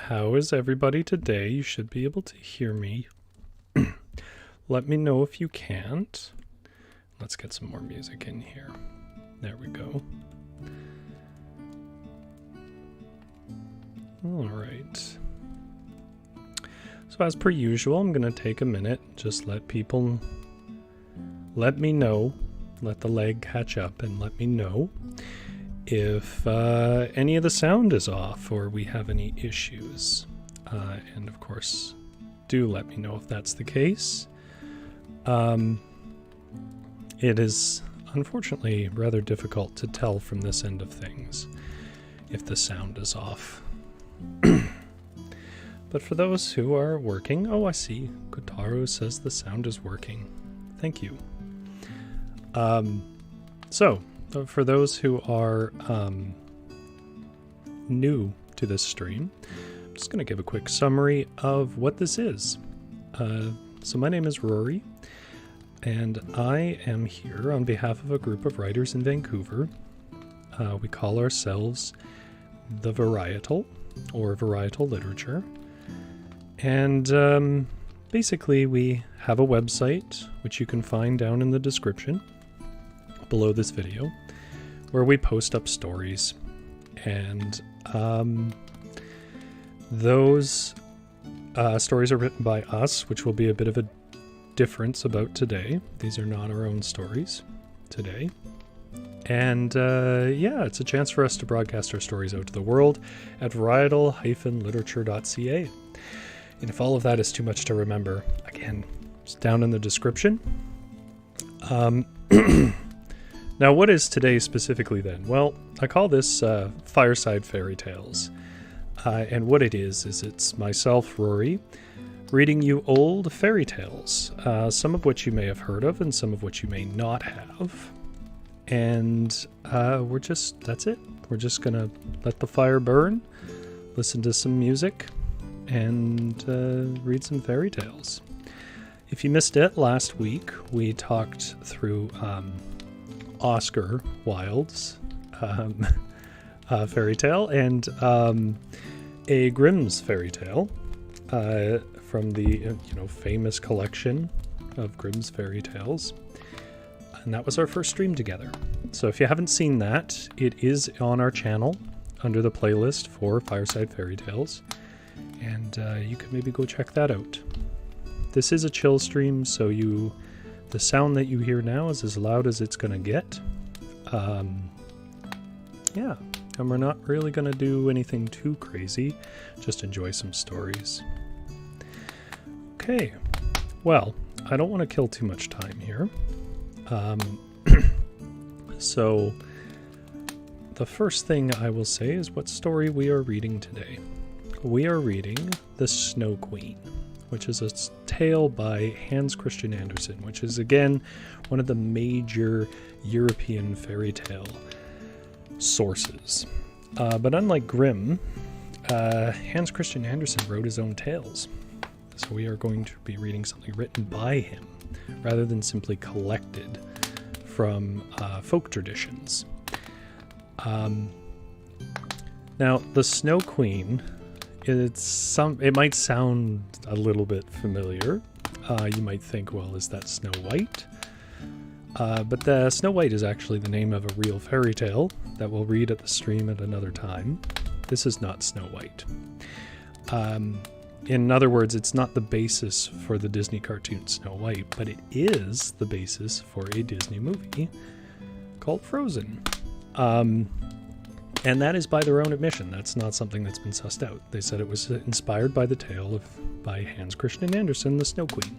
How is everybody today? You should be able to hear me. Let me know if you can't. Let's get some more music in here. There we go. All right. So as per usual, I'm going to take a minute, just let me know, let the lag catch up and let me know if any of the sound is off or we have any issues. And of course, do let me know if that's the case. It is unfortunately rather difficult to tell from this end of things if the sound is off. But for those who are working, I see, Kotaro says the sound is working. Thank you. So, for those who are new to this stream, I'm just going to give a quick summary of what this is. So my name is Rory, and I am here on behalf of a group of writers in Vancouver. We call ourselves the Varietal, or Varietal Literature. And basically we have a website, which you can find down in the description below this video, where we post up stories. And those stories are written by us, which will be a bit of a difference about today. These are not our own stories today. And yeah, it's a chance for us to broadcast our stories out to the world at varietal-literature.ca. And if all of that is too much to remember, again, it's down in the description. Now, what is today specifically then? Well, I call this Fireside Fairytales. And what it is it's myself, Rory, reading you old fairy tales, some of which you may have heard of and some of which you may not have. And that's it. We're just going to let the fire burn, listen to some music, and read some fairy tales. If you missed it, last week we talked through Oscar Wilde's fairy tale and a Grimm's fairy tale from the famous collection of Grimm's fairy tales. And that was our first stream together. So if you haven't seen that, it is on our channel under the playlist for Fireside Fairy Tales. And you can maybe go check that out. This is a chill stream, so the sound that you hear now is as loud as it's going to get. Yeah, and we're not really going to do anything too crazy. Just enjoy some stories. Okay, well, I don't want to kill too much time here. So the first thing I will say is what story we are reading today. We are reading The Snow Queen, which is a tale by Hans Christian Andersen, which is again one of the major European fairy tale sources. But unlike Grimm, Hans Christian Andersen wrote his own tales. So we are going to be reading something written by him rather than simply collected from folk traditions. Now, The Snow Queen, it might sound a little bit familiar. You might think, well, is that Snow White? But the Snow White is actually the name of a real fairy tale that we'll read at the stream at another time. This is not Snow White. In other words, it's not the basis for the Disney cartoon Snow White, but it is the basis for a Disney movie called Frozen. And that is by their own admission. That's not something that's been sussed out. They said it was inspired by the tale by Hans Christian Andersen, The Snow Queen.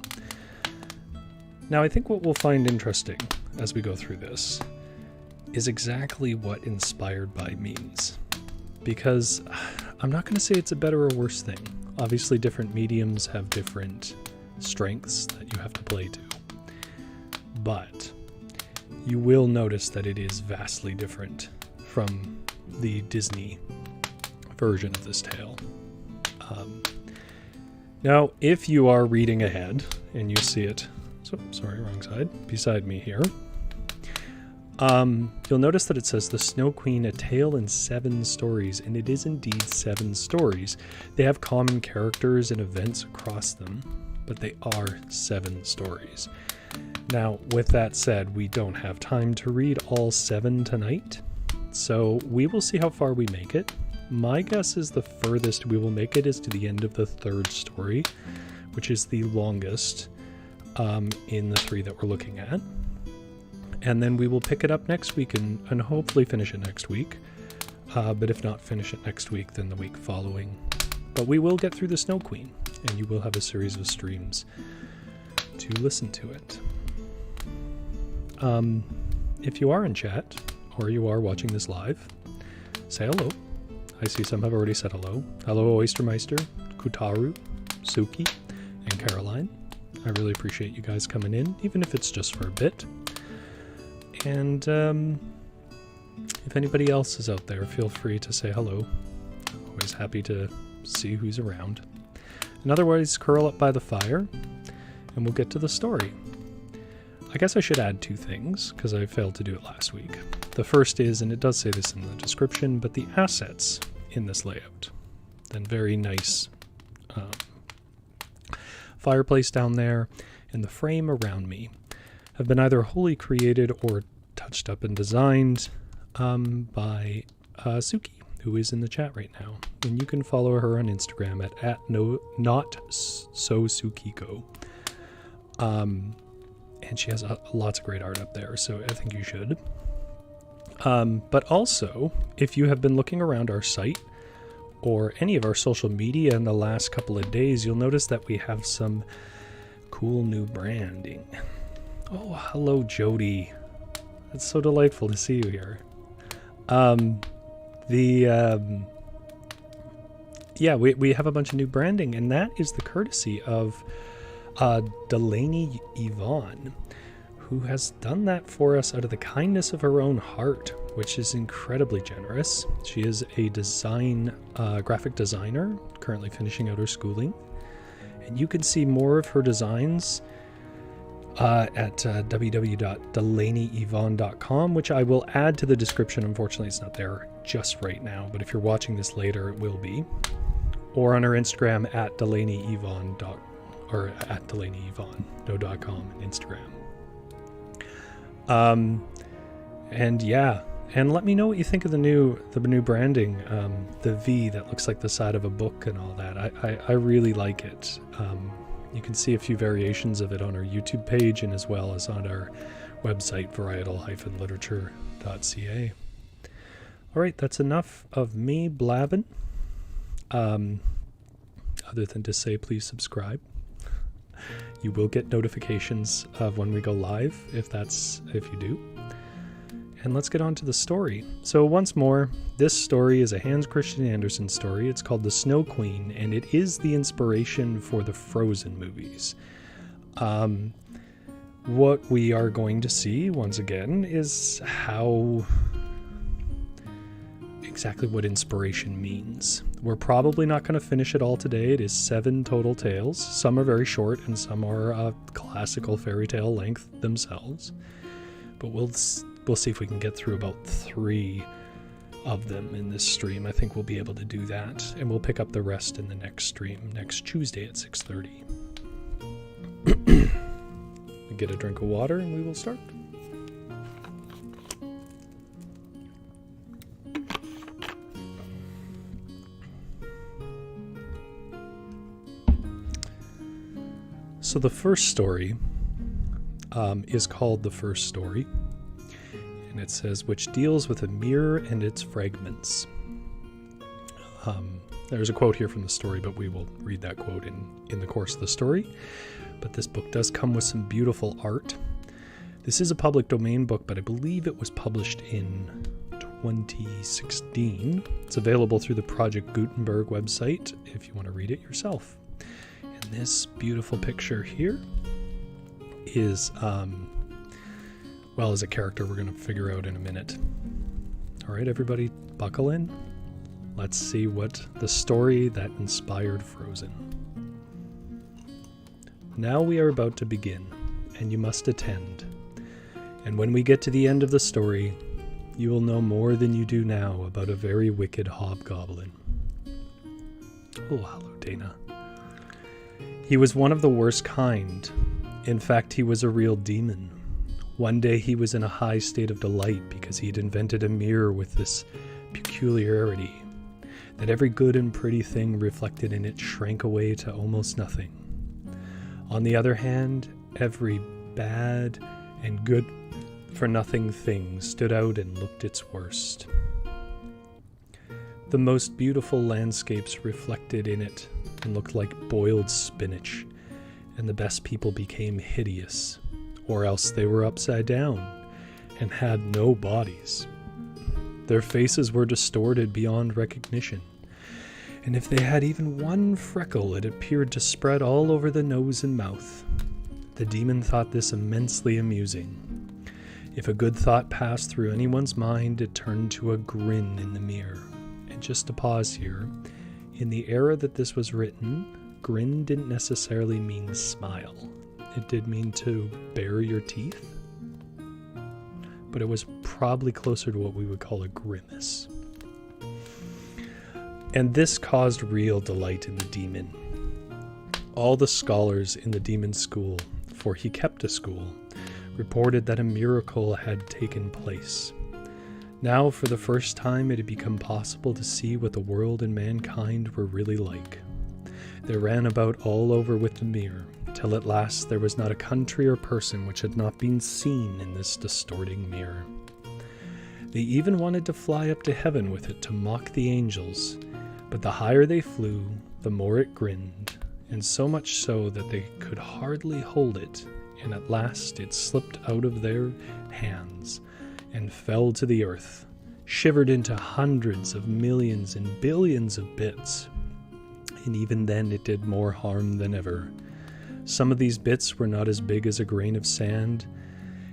Now, I think what we'll find interesting as we go through this is exactly what inspired by means. Because I'm not going to say it's a better or worse thing. Obviously, different mediums have different strengths that you have to play to. But you will notice that it is vastly different from the Disney version of this tale. Now, if you are reading ahead and you see it, sorry, wrong side, beside me here, You'll notice that it says The Snow Queen, a tale in 7 stories, and it is indeed 7 stories. They have common characters and events across them, but they are 7 stories. Now, with that said, we don't have time to read all 7 tonight, so we will see how far we make it. My guess is the furthest we will make it is to the end of the 3rd story, which is the longest in the 3 that we're looking at. And then we will pick it up next week and hopefully finish it next week. But if not finish it next week, then the week following. But we will get through the Snow Queen, and you will have a series of streams to listen to it. If you are in chat, or you are watching this live, say hello. I see some have already said hello. Hello, Oystermeister, Kutaru, Suki, and Caroline. I really appreciate you guys coming in, even if it's just for a bit. And if anybody else is out there, feel free to say hello. Always happy to see who's around. And otherwise, curl up by the fire, and we'll get to the story. I guess I should add 2 things, because I failed to do it last week. The first is, and it does say this in the description, but the assets in this layout. Then very nice fireplace down there, and the frame around me have been either wholly created or touched up and designed by Suki, who is in the chat right now. And you can follow her on Instagram at notsosukiko. And she has lots of great art up there, so I think you should. But also, if you have been looking around our site or any of our social media in the last couple of days, you'll notice that we have some cool new branding. Oh, hello, Jody. It's so delightful to see you here. We have a bunch of new branding, and that is the courtesy of Delaney Yvonne, who has done that for us out of the kindness of her own heart, which is incredibly generous. She is a graphic designer, currently finishing out her schooling, and you can see more of her designs at www.delaneyyvonne.com, which I will add to the description. Unfortunately, it's not there just right now, but if you're watching this later, it will be. Or on her Instagram at DelaneyYvonne, or at DelaneyYvonne, no.com on Instagram. And let me know what you think of the new branding, the V that looks like the side of a book and all that. I really like it. You can see a few variations of it on our YouTube page and as well as on our website, varietal-literature.ca. All right, that's enough of me blabbing. Other than to say, please subscribe. You will get notifications of when we go live, if you do. And let's get on to the story. So once more, this story is a Hans Christian Andersen story. It's called The Snow Queen, and it is the inspiration for the Frozen movies. What we are going to see, once again, is exactly what inspiration means. We're probably not going to finish it all today. It is 7 total tales. Some are very short, and some are classical fairy tale length themselves. But we'll see if we can get through about 3 of them in this stream. I think we'll be able to do that, and we'll pick up the rest in the next stream next Tuesday at 6:30. Get a drink of water, and we will start. So the first story is called The First Story. And it says, which deals with a mirror and its fragments. There's a quote here from the story, but we will read that quote in the course of the story. But this book does come with some beautiful art. This is a public domain book, but I believe it was published in 2016. It's available through the Project Gutenberg website if you want to read it yourself. And this beautiful picture here is is a character we're going to figure out in a minute. All right, everybody, buckle in. Let's see what the story that inspired Frozen. Now we are about to begin, and you must attend. And when we get to the end of the story, you will know more than you do now about a very wicked hobgoblin. Oh, hello, Dana. He was one of the worst kind. In fact, he was a real demon. One day he was in a high state of delight because he had invented a mirror with this peculiarity, that every good and pretty thing reflected in it shrank away to almost nothing. On the other hand, every bad and good-for-nothing thing stood out and looked its worst. The most beautiful landscapes reflected in it and looked like boiled spinach, and the best people became hideous, or else they were upside down and had no bodies. Their faces were distorted beyond recognition, and if they had even one freckle, it appeared to spread all over the nose and mouth. The demon thought this immensely amusing. If a good thought passed through anyone's mind, it turned to a grin in the mirror. And just to pause here, in the era that this was written, grin didn't necessarily mean smile. It did mean to bare your teeth, but it was probably closer to what we would call a grimace. And this caused real delight in the demon. All the scholars in the demon's school, for he kept a school, reported that a miracle had taken place. Now, for the first time, it had become possible to see what the world and mankind were really like. They ran about all over with the mirror, till at last there was not a country or person which had not been seen in this distorting mirror. They even wanted to fly up to heaven with it to mock the angels, but the higher they flew, the more it grinned, and so much so that they could hardly hold it, and at last it slipped out of their hands and fell to the earth, shivered into hundreds of millions and billions of bits. And even then it did more harm than ever. Some of these bits were not as big as a grain of sand,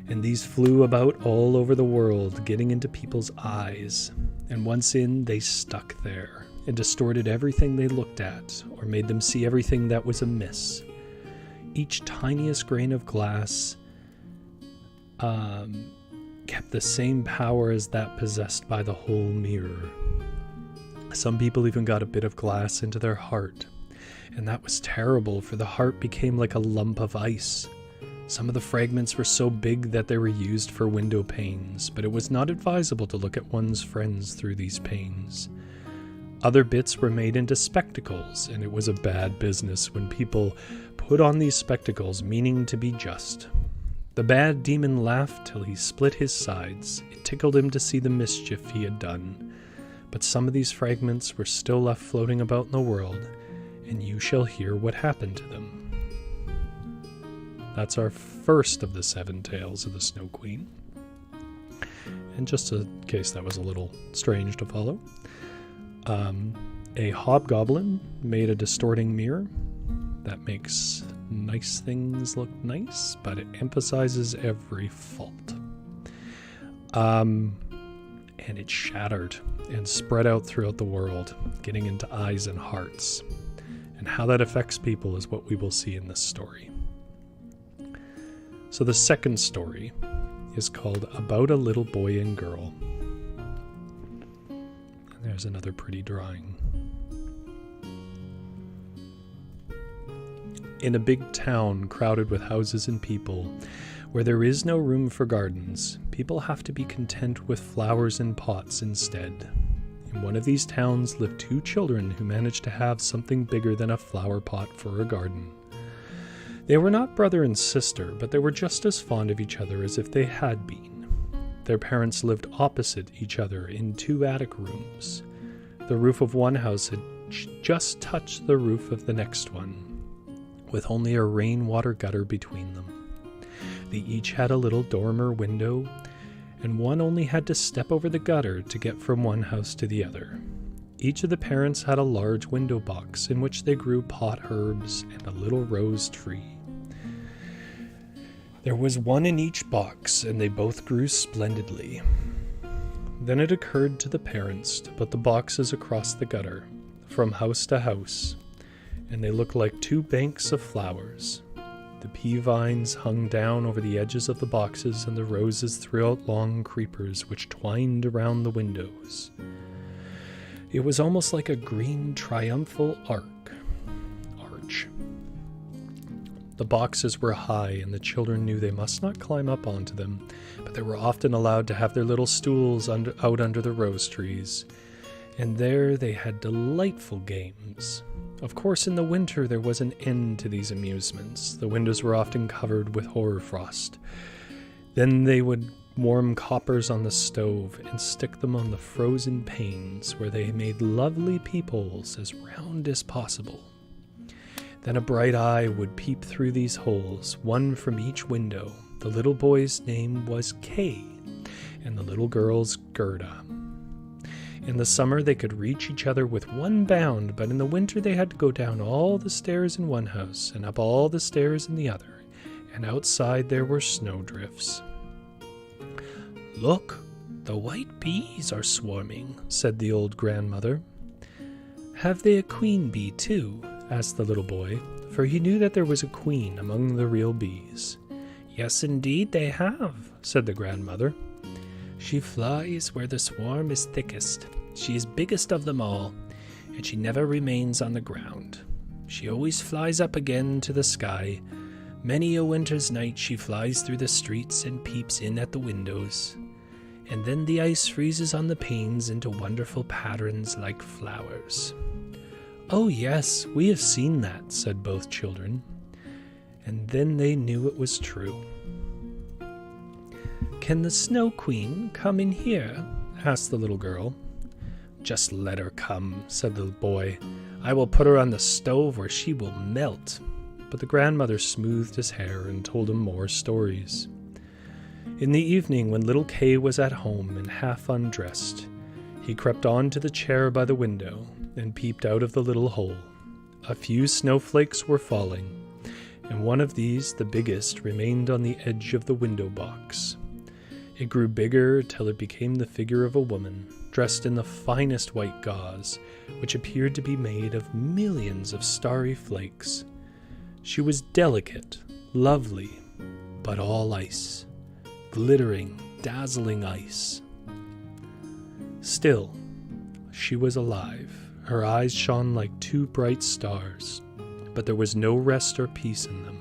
and these flew about all over the world, getting into people's eyes, and once in, they stuck there, and distorted everything they looked at, or made them see everything that was amiss. Each tiniest grain of glass kept the same power as that possessed by the whole mirror. Some people even got a bit of glass into their heart, and that was terrible, for the heart became like a lump of ice. Some of the fragments were so big that they were used for window panes, but it was not advisable to look at one's friends through these panes. Other bits were made into spectacles, and it was a bad business when people put on these spectacles meaning to be just. The bad demon laughed till he split his sides. It tickled him to see the mischief he had done. But some of these fragments were still left floating about in the world, and you shall hear what happened to them. That's our first of the 7 tales of the Snow Queen. And just in case that was a little strange to follow, a hobgoblin made a distorting mirror that makes nice things look nice, but it emphasizes every fault. And it shattered and spread out throughout the world, getting into eyes and hearts. And how that affects people is what we will see in this story. So the second story is called About a Little Boy and Girl. And there's another pretty drawing. In a big town crowded with houses and people, where there is no room for gardens, people have to be content with flowers in pots instead. In one of these towns lived 2 children who managed to have something bigger than a flower pot for a garden. They were not brother and sister, but they were just as fond of each other as if they had been. Their parents lived opposite each other in 2 attic rooms. The roof of one house had just touched the roof of the next one, with only a rainwater gutter between them. They each had a little dormer window, and one only had to step over the gutter to get from one house to the other. Each of the parents had a large window box in which they grew pot herbs and a little rose tree. There was one in each box, and they both grew splendidly. Then it occurred to the parents to put the boxes across the gutter, from house to house, and they looked like 2 banks of flowers. The pea vines hung down over the edges of the boxes, and the roses threw out long creepers which twined around the windows. It was almost like a green triumphal arch. The boxes were high, and the children knew they must not climb up onto them, but they were often allowed to have their little stools out under the rose trees. And there they had delightful games. Of course, in the winter there was an end to these amusements. The windows were often covered with hoar frost. Then they would warm coppers on the stove and stick them on the frozen panes, where they made lovely peepholes as round as possible. Then a bright eye would peep through these holes, one from each window. The little boy's name was Kay, and the little girl's Gerda. In the summer they could reach each other with one bound, but in the winter they had to go down all the stairs in one house and up all the stairs in the other, and outside there were snowdrifts. "Look, the white bees are swarming," said the old grandmother. "Have they a queen bee too?" asked the little boy, for he knew that there was a queen among the real bees. "Yes, indeed they have," said the grandmother. "She flies where the swarm is thickest. She is biggest of them all, and she never remains on the ground. She always flies up again to the sky. Many a winter's night she flies through the streets and peeps in at the windows. And then the ice freezes on the panes into wonderful patterns like flowers." "Oh yes, we have seen that," said both children. And then they knew it was true. "Can the Snow Queen come in here?" asked the little girl. "Just let her come," said the boy. "I will put her on the stove where she will melt." But the grandmother smoothed his hair and told him more stories. In the evening, when little Kay was at home and half undressed, he crept on to the chair by the window and peeped out of the little hole. A few snowflakes were falling, and one of these, the biggest, remained on the edge of the window box. It grew bigger till it became the figure of a woman, dressed in the finest white gauze, which appeared to be made of millions of starry flakes. She was delicate, lovely, but all ice, glittering, dazzling ice. Still, she was alive. Her eyes shone like two bright stars, but there was no rest or peace in them.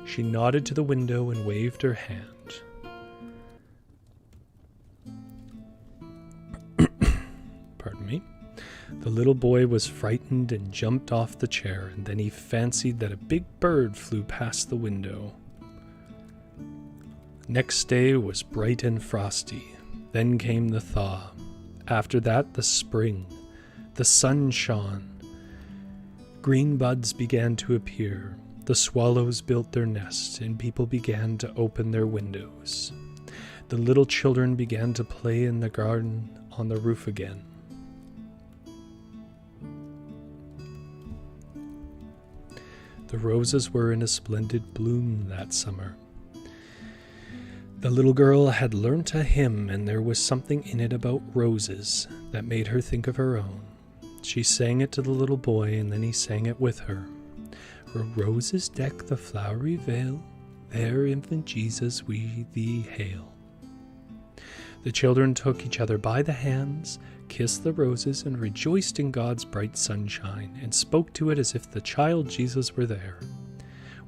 She nodded to the window and waved her hand. Pardon me. The little boy was frightened and jumped off the chair, and then he fancied that a big bird flew past the window. Next day was bright and frosty. Then came the thaw. After that, the spring. The sun shone. Green buds began to appear. The swallows built their nests, and people began to open their windows. The little children began to play in the garden on the roof again. The roses were in a splendid bloom that summer. The little girl had learnt a hymn, and there was something in it about roses that made her think of her own. She sang it to the little boy, and then he sang it with her. "Where roses deck the flowery vale, there, infant Jesus, we thee hail." The children took each other by the hands, kissed the roses, and rejoiced in God's bright sunshine, and spoke to it as if the child Jesus were there.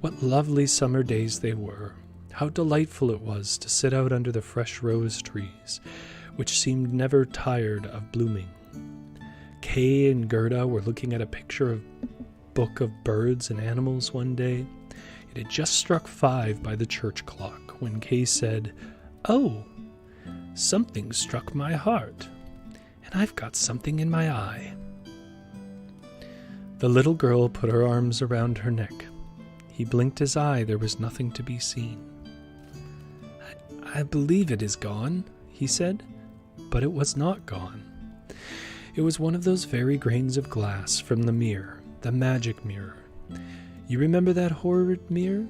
What lovely summer days they were! How delightful it was to sit out under the fresh rose trees, which seemed never tired of blooming. Kay and Gerda were looking at a book of birds and animals one day. It had just struck 5 by the church clock when Kay said, "Oh, something struck my heart, and I've got something in my eye." The little girl put her arms around her neck. He blinked his eye. There was nothing to be seen. I believe it is gone," he said, but it was not gone. It was one of those very grains of glass from the mirror, the magic mirror. You remember that horrid mirror?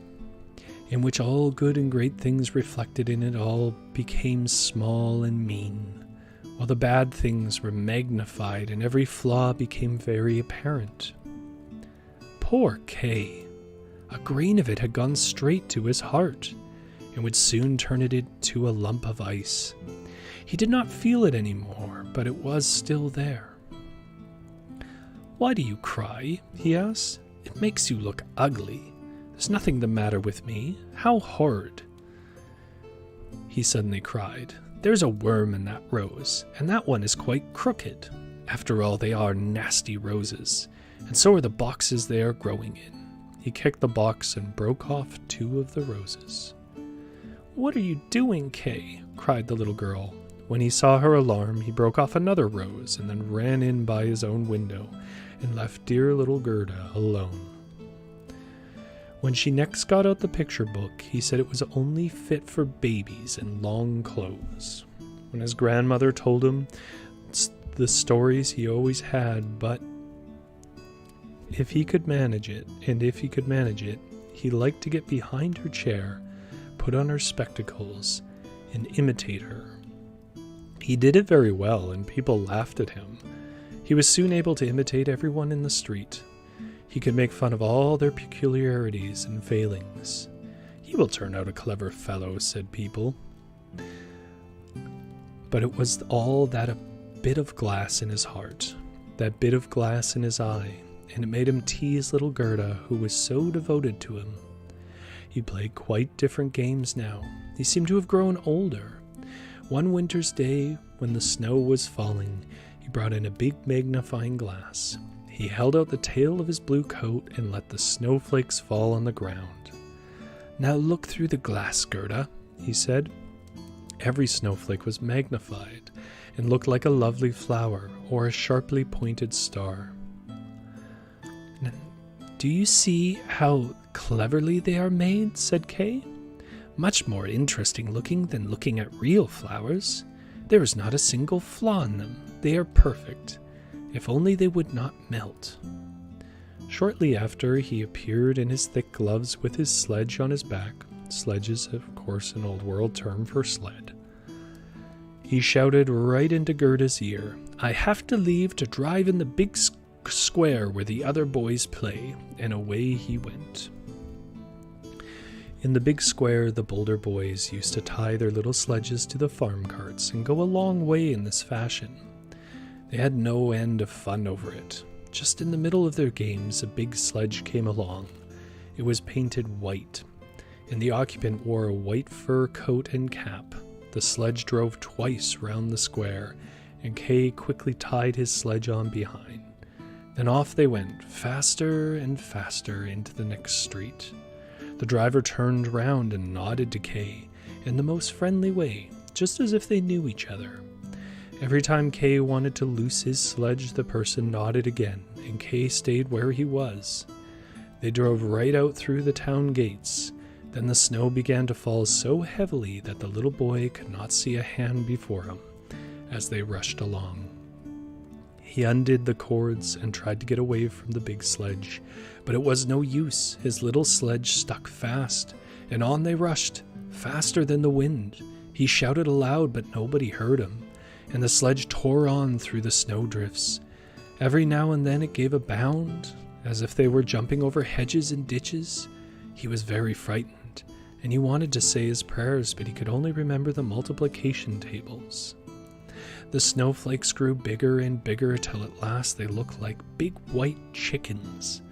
In which all good and great things reflected in it all became small and mean, while the bad things were magnified and every flaw became very apparent. Poor Kay! A grain of it had gone straight to his heart, and would soon turn it into a lump of ice. He did not feel it anymore, but it was still there. "Why do you cry?" he asked. "It makes you look ugly. There's nothing the matter with me. How horrid!" He suddenly cried, "There's a worm in that rose, and that one is quite crooked. After all, they are nasty roses, and so are the boxes they are growing in." He kicked the box and broke off 2 of the roses. "What are you doing, Kay?" cried the little girl. When he saw her alarm, he broke off another rose and then ran in by his own window and left dear little Gerda alone. When she next got out the picture book, he said it was only fit for babies in long clothes. When his grandmother told him the stories he always had, but if he could manage it, he liked to get behind her chair, put on her spectacles, and imitate her. He did it very well, and people laughed at him. He was soon able to imitate everyone in the street. He could make fun of all their peculiarities and failings. "He will turn out a clever fellow," said people. But it was all that a bit of glass in his heart, that bit of glass in his eye, and it made him tease little Gerda, who was so devoted to him. He played quite different games now. He seemed to have grown older. One winter's day, when the snow was falling, he brought in a big magnifying glass. He held out the tail of his blue coat and let the snowflakes fall on the ground. "Now look through the glass, Gerda," he said. Every snowflake was magnified and looked like a lovely flower or a sharply pointed star. "Do you see how cleverly they are made?" said Kay. "Much more interesting looking than looking at real flowers. There is not a single flaw in them. They are perfect. If only they would not melt." Shortly after, he appeared in his thick gloves with his sledge on his back. Sledge is, of course, an old world term for sled. He shouted right into Gerda's ear, "I have to leave to drive in the big square where the other boys play," and away he went. In the big square, the Boulder boys used to tie their little sledges to the farm carts and go a long way in this fashion. They had no end of fun over it. Just in the middle of their games, a big sledge came along. It was painted white, and the occupant wore a white fur coat and cap. The sledge drove twice round the square, and Kay quickly tied his sledge on behind. Then off they went, faster and faster, into the next street. The driver turned round and nodded to Kay in the most friendly way, just as if they knew each other. Every time Kay wanted to loose his sledge, the person nodded again, and Kay stayed where he was. They drove right out through the town gates. Then the snow began to fall so heavily that the little boy could not see a hand before him as they rushed along. He undid the cords and tried to get away from the big sledge, but it was no use. His little sledge stuck fast, and on they rushed, faster than the wind. He shouted aloud, but nobody heard him, and the sledge tore on through the snowdrifts. Every now and then it gave a bound, as if they were jumping over hedges and ditches. He was very frightened, and he wanted to say his prayers, but he could only remember the multiplication tables. The snowflakes grew bigger and bigger till at last they looked like big white chickens.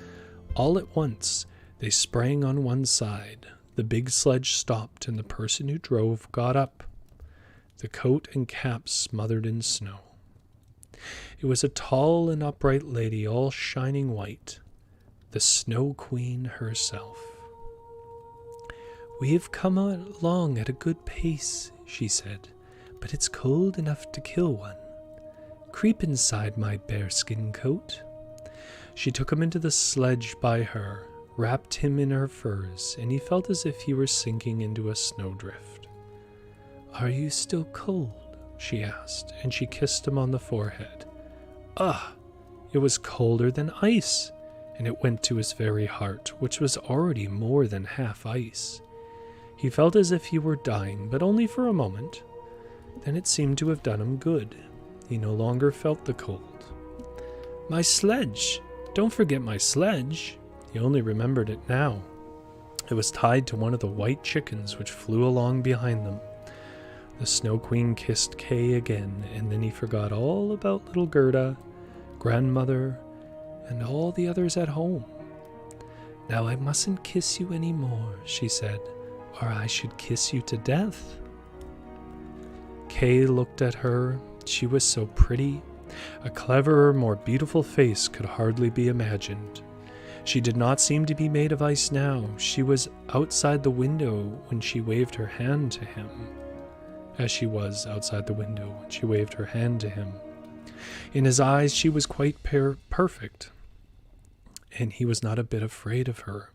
All at once they sprang on one side. The big sledge stopped, and the person who drove got up, the coat and cap smothered in snow. It was a tall and upright lady, all shining white, the Snow Queen herself. "We have come along at a good pace," she said, "but it's cold enough to kill one. Creep inside my bearskin coat." She took him into the sledge by her, wrapped him in her furs, and he felt as if he were sinking into a snowdrift. "Are you still cold?" she asked, and she kissed him on the forehead. Ah! It was colder than ice, and it went to his very heart, which was already more than half ice. He felt as if he were dying, but only for a moment. Then it seemed to have done him good. He no longer felt the cold. "My sledge! Don't forget my sledge!" He only remembered it now. It was tied to one of the white chickens which flew along behind them. The Snow Queen kissed Kay again, and then he forgot all about little Gerda, grandmother, and all the others at home. "Now I mustn't kiss you any more," she said, "or I should kiss you to death." Kay looked at her. She was so pretty. A cleverer, more beautiful face could hardly be imagined. She did not seem to be made of ice now. She was outside the window when she waved her hand to him. As she was outside the window when she waved her hand to him. In his eyes, she was quite perfect. And he was not a bit afraid of her.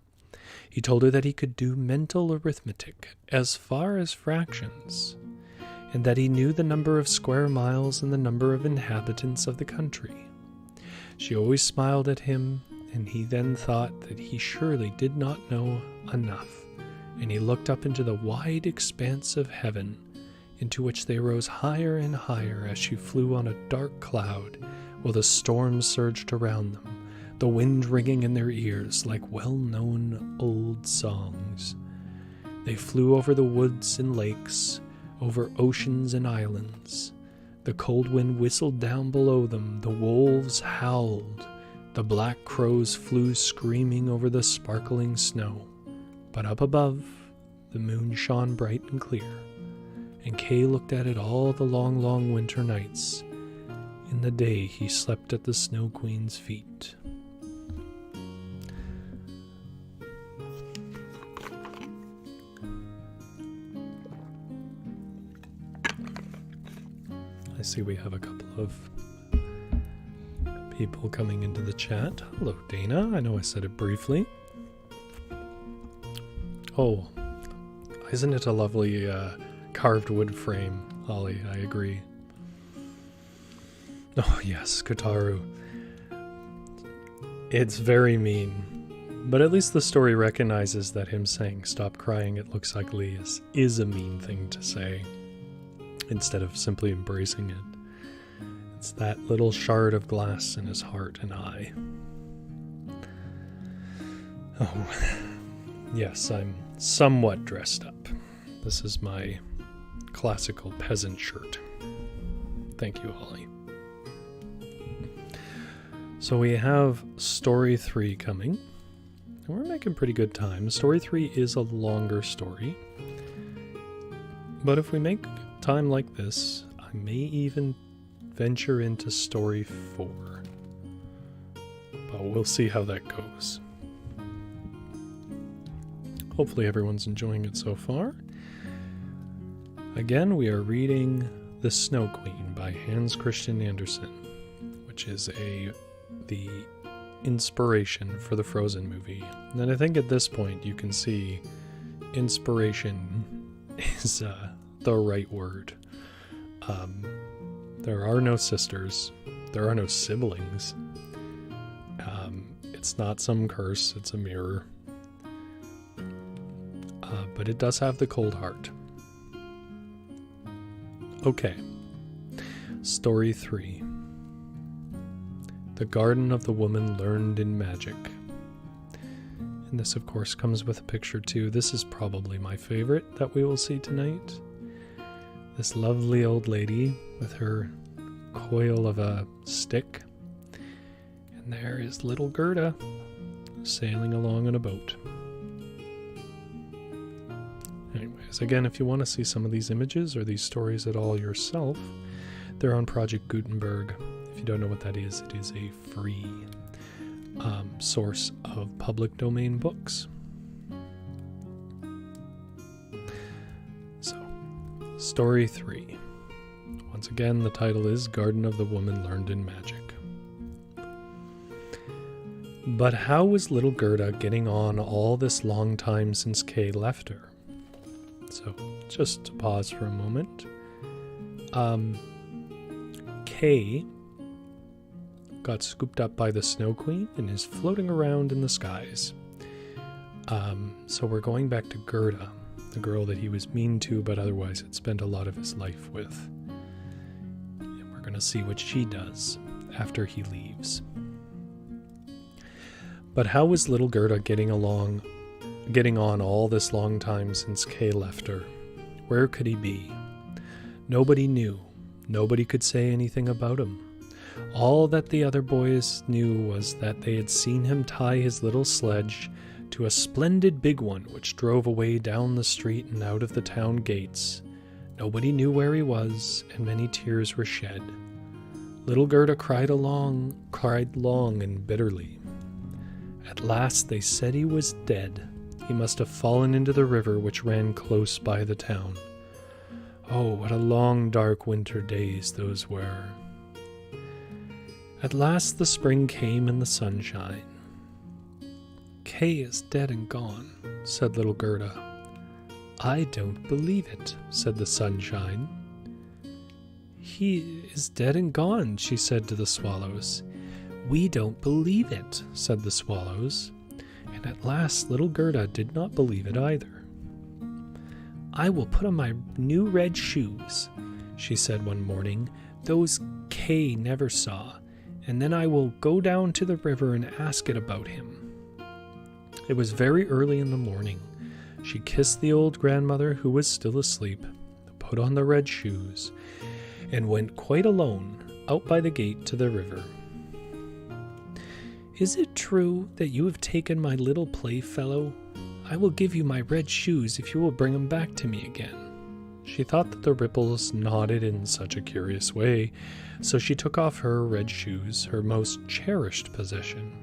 He told her that he could do mental arithmetic as far as fractions, and that he knew the number of square miles and the number of inhabitants of the country. She always smiled at him, and he then thought that he surely did not know enough, and he looked up into the wide expanse of heaven, into which they rose higher and higher as she flew on a dark cloud, while the storm surged around them, the wind ringing in their ears like well-known old songs. They flew over the woods and lakes, over oceans and islands. The cold wind whistled down below them, the wolves howled, the black crows flew screaming over the sparkling snow. But up above, the moon shone bright and clear, and Kay looked at it all the long, long winter nights, in the day he slept at the Snow Queen's feet. I see we have a couple of people coming into the chat. Hello, Dana. I know I said it briefly. Oh, isn't it a lovely carved wood frame, Holly? I agree. Oh, yes, Kotaru. It's very mean, but at least the story recognizes that him saying, "Stop crying, it looks ugly," is a mean thing to say, instead of simply embracing it. It's that little shard of glass in his heart and eye. Oh, yes, I'm somewhat dressed up. This is my classical peasant shirt. Thank you, Holly. So we have Story 3 coming, and we're making pretty good time. Story 3 is a longer story, but if we make time like this, I may even venture into Story 4. But we'll see how that goes. Hopefully everyone's enjoying it so far. Again, we are reading The Snow Queen by Hans Christian Andersen, which is the inspiration for the Frozen movie. And I think at this point you can see inspiration is the right word. There are no sisters. There are no siblings. It's not some curse. It's a mirror. But it does have the cold heart. Okay. Story 3. The Garden of the Woman Learned in Magic. And this, of course, comes with a picture too. This is probably my favorite that we will see tonight. This lovely old lady with her coil of a stick. And there is little Gerda sailing along on a boat. Anyways, again, if you want to see some of these images or these stories at all yourself, they're on Project Gutenberg. If you don't know what that is, it is a free source of public domain books. So, Story 3. Once again, the title is Garden of the Woman Learned in Magic. But how was little Gerda getting on all this long time since Kay left her? So, just to pause for a moment. Kay got scooped up by the Snow Queen and is floating around in the skies. So we're going back to Gerda, the girl that he was mean to but otherwise had spent a lot of his life with. And we're going to see what she does after he leaves. But how was little Gerda getting along getting on all this long time since Kay left her. Where could he be? Nobody knew. Nobody could say anything about him. All that the other boys knew was that they had seen him tie his little sledge to a splendid big one which drove away down the street and out of the town gates. Nobody knew where he was, and many tears were shed. Little Gerda cried long and bitterly. At last they said he was dead. He must have fallen into the river which ran close by the town. Oh, what a long, dark winter days those were. At last the spring came and the sunshine. Kay is dead and gone, said little Gerda. I don't believe it, said the sunshine. He is dead and gone, she said to the swallows. We don't believe it, said the swallows. And at last little Gerda did not believe it either. I will put on my new red shoes, she said one morning, those Kay never saw, and then I will go down to the river and ask it about him. It was very early in the morning. She kissed the old grandmother, who was still asleep, put on the red shoes, and went quite alone out by the gate to the river. Is it true that you have taken my little playfellow? I will give you my red shoes if you will bring him back to me again. She thought that the ripples nodded in such a curious way, so she took off her red shoes, her most cherished possession,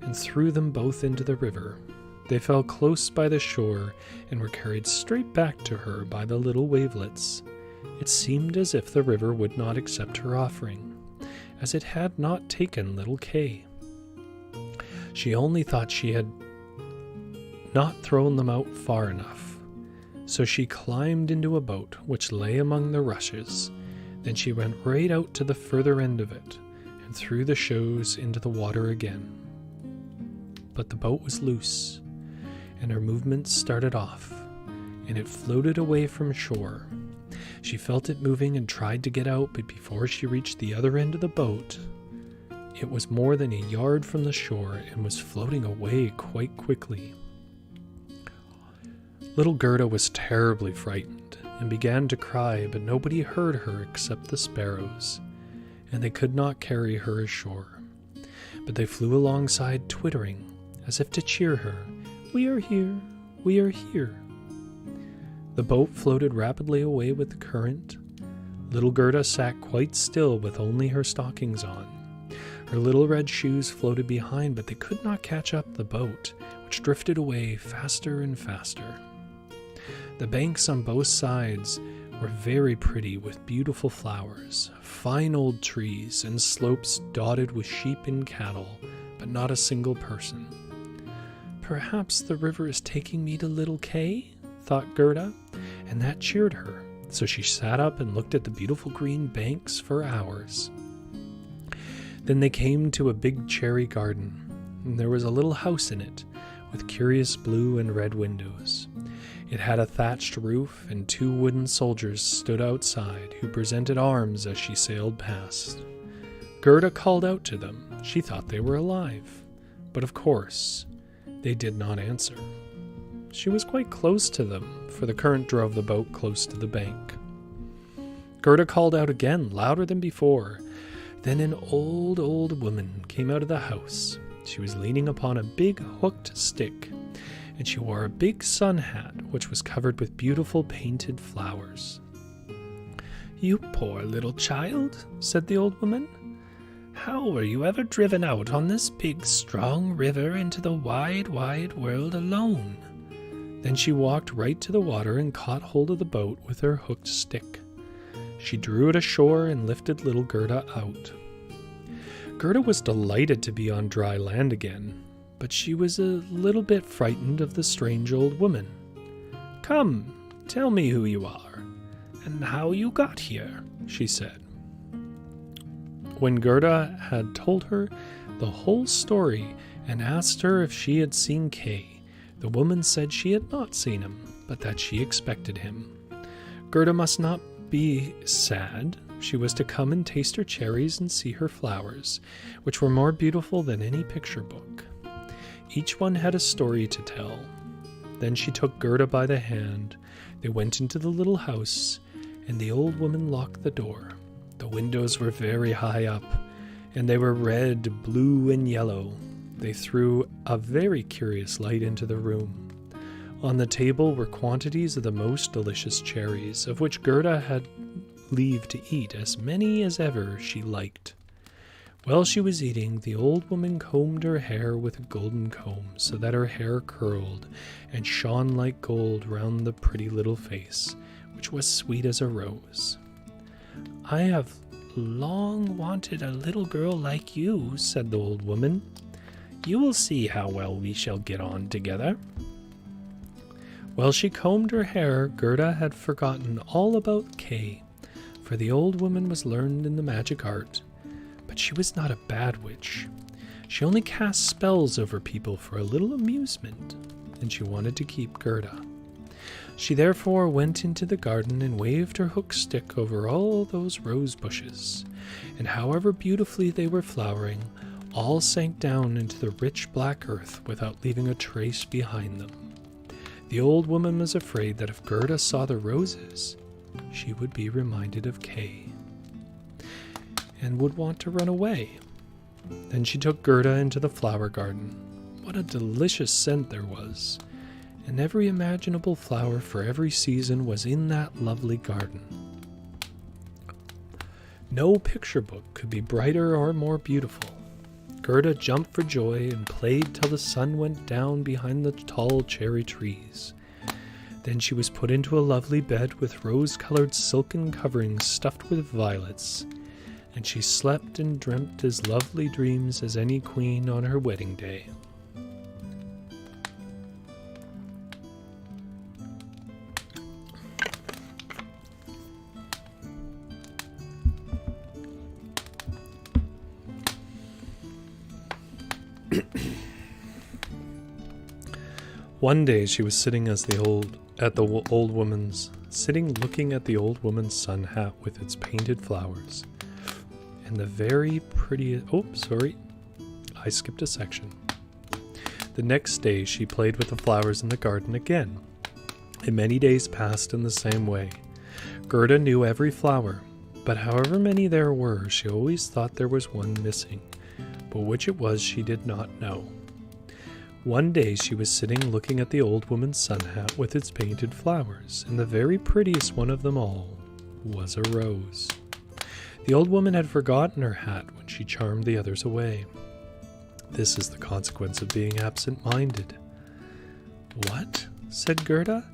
and threw them both into the river. They fell close by the shore and were carried straight back to her by the little wavelets. It seemed as if the river would not accept her offering, as it had not taken little Kay. She only thought she had not thrown them out far enough. So she climbed into a boat which lay among the rushes. Then she went right out to the further end of it and threw the shoes into the water again. But the boat was loose, and her movements started off, and it floated away from shore. She felt it moving and tried to get out, but before she reached the other end of the boat, it was more than a yard from the shore and was floating away quite quickly. Little Gerda was terribly frightened and began to cry, but nobody heard her except the sparrows, and they could not carry her ashore. But they flew alongside twittering, as if to cheer her, "We are here, we are here." The boat floated rapidly away with the current. Little Gerda sat quite still with only her stockings on. Her little red shoes floated behind, but they could not catch up the boat, which drifted away faster and faster. The banks on both sides were very pretty with beautiful flowers, fine old trees, and slopes dotted with sheep and cattle, but not a single person. Perhaps the river is taking me to little Kay, thought Gerda, and that cheered her, so she sat up and looked at the beautiful green banks for hours. Then they came to a big cherry garden, and there was a little house in it, with curious blue and red windows. It had a thatched roof, and 2 wooden soldiers stood outside, who presented arms as she sailed past. Gerda called out to them. She thought they were alive, but of course, they did not answer. She was quite close to them, for the current drove the boat close to the bank. Gerda called out again, louder than before. Then an old woman came out of the house. She was leaning upon a big hooked stick, and she wore a big sun hat which was covered with beautiful painted flowers. "You poor little child," said the old woman. "How were you ever driven out on this big, strong river into the wide, wide world alone?" Then she walked right to the water and caught hold of the boat with her hooked stick. She drew it ashore and lifted little Gerda out. Gerda was delighted to be on dry land again, but she was a little bit frightened of the strange old woman. "Come, tell me who you are, and how you got here," she said. When Gerda had told her the whole story and asked her if she had seen Kay, the woman said she had not seen him, but that she expected him. Gerda must not be sad. She was to come and taste her cherries and see her flowers, which were more beautiful than any picture book. Each one had a story to tell. Then she took Gerda by the hand. They went into the little house, and the old woman locked the door. The windows were very high up, and they were red, blue, and yellow. They threw a very curious light into the room. On the table were quantities of the most delicious cherries, of which Gerda had leave to eat as many as ever she liked. While she was eating, the old woman combed her hair with a golden comb, so that her hair curled and shone like gold round the pretty little face, which was sweet as a rose. "I have long wanted a little girl like you," said the old woman. "You will see how well we shall get on together." While she combed her hair, Gerda had forgotten all about Kay, for the old woman was learned in the magic art. But she was not a bad witch. She only cast spells over people for a little amusement, and she wanted to keep Gerda. She therefore went into the garden and waved her hook stick over all those rose bushes, and however beautifully they were flowering, all sank down into the rich black earth without leaving a trace behind them. The old woman was afraid that if Gerda saw the roses, she would be reminded of Kay and would want to run away. Then she took Gerda into the flower garden. What a delicious scent there was, and every imaginable flower for every season was in that lovely garden. No picture book could be brighter or more beautiful. Gerda jumped for joy and played till the sun went down behind the tall cherry trees. Then she was put into a lovely bed with rose-colored silken coverings stuffed with violets, and she slept and dreamt as lovely dreams as any queen on her wedding day. One day she was sitting looking at the old woman's sun hat with its painted flowers. And the very prettiest... I skipped a section. The next day she played with the flowers in the garden again, and many days passed in the same way. Gerda knew every flower, but however many there were, she always thought there was one missing, but which it was she did not know. One day she was sitting looking at the old woman's sun hat with its painted flowers, and the very prettiest one of them all was a rose. The old woman had forgotten her hat when she charmed the others away. This is the consequence of being absent-minded. "What?" said Gerda.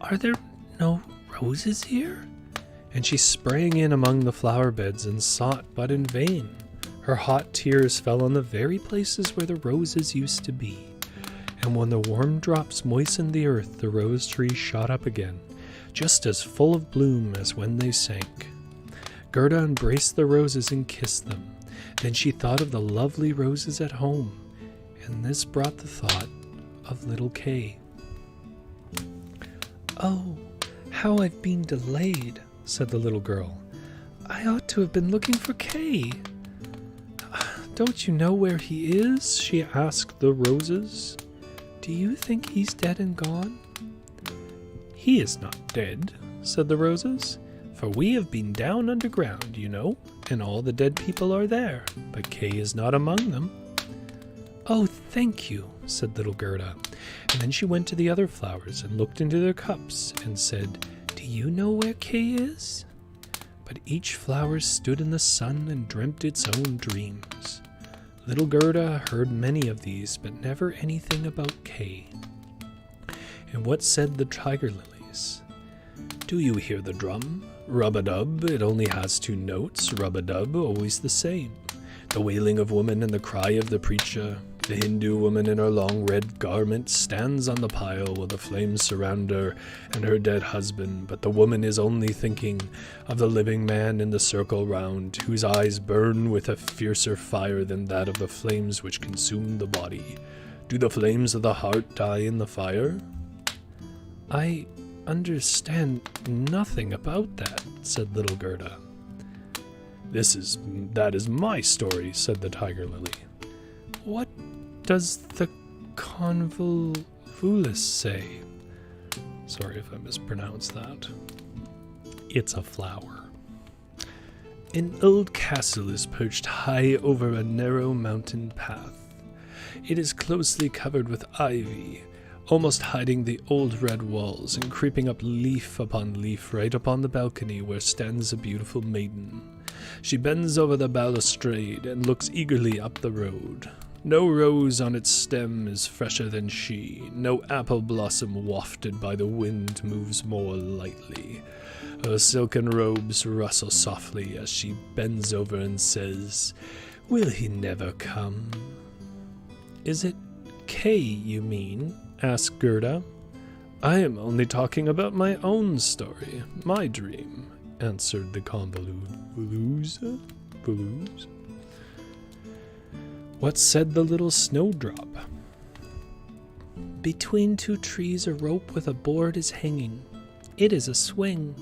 "Are there no roses here?" And she sprang in among the flower beds and sought, but in vain. Her hot tears fell on the very places where the roses used to be. And when the warm drops moistened the earth, the rose trees shot up again, just as full of bloom as when they sank. Gerda embraced the roses and kissed them. Then she thought of the lovely roses at home, and this brought the thought of little Kay. "Oh, how I've been delayed," said the little girl. "I ought to have been looking for Kay." "Don't you know where he is?" she asked the roses. "Do you think he's dead and gone?" "He is not dead," said the roses, "for we have been down underground, you know, and all the dead people are there, but Kay is not among them." "Oh, thank you," said little Gerda, and then she went to the other flowers and looked into their cups and said, "Do you know where Kay is?" But each flower stood in the sun and dreamt its own dreams. Little Gerda heard many of these, but never anything about Kay. And what said the tiger lilies? "Do you hear the drum? Rub-a-dub, it only has 2 notes, rub-a-dub, always the same. The wailing of woman and the cry of the preacher. The Hindu woman in her long red garment stands on the pile while the flames surround her and her dead husband, but the woman is only thinking of the living man in the circle round, whose eyes burn with a fiercer fire than that of the flames which consume the body. Do the flames of the heart die in the fire?" "I understand nothing about that," said little Gerda. That is my story," said the tiger lily. "What does the convolvulus say?" Sorry if I mispronounced that. It's a flower. An old castle is perched high over a narrow mountain path. It is closely covered with ivy, almost hiding the old red walls and creeping up leaf upon leaf right upon the balcony where stands a beautiful maiden. She bends over the balustrade and looks eagerly up the road. No rose on its stem is fresher than she. No apple blossom wafted by the wind moves more lightly. Her silken robes rustle softly as she bends over and says, "Will he never come?" "Is it Kay, you mean?" asked Gerda. "I am only talking about my own story, my dream," answered the convolute. What said the little snowdrop? "Between two trees a rope with a board is hanging. It is a swing.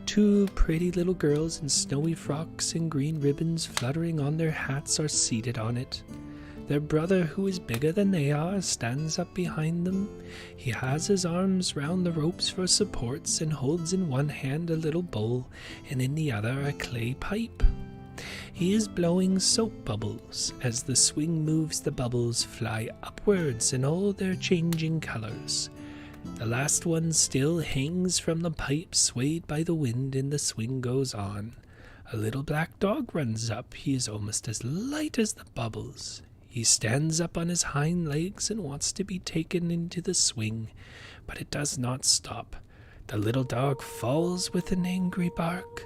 Two pretty little girls in snowy frocks and green ribbons fluttering on their hats are seated on it. Their brother, who is bigger than they are, stands up behind them. He has his arms round the ropes for supports and holds in one hand a little bowl and in the other a clay pipe. He is blowing soap bubbles. As the swing moves, the bubbles fly upwards in all their changing colors. The last one still hangs from the pipe, swayed by the wind, and the swing goes on. A little black dog runs up. He is almost as light as the bubbles. He stands up on his hind legs and wants to be taken into the swing, but it does not stop. The little dog falls with an angry bark.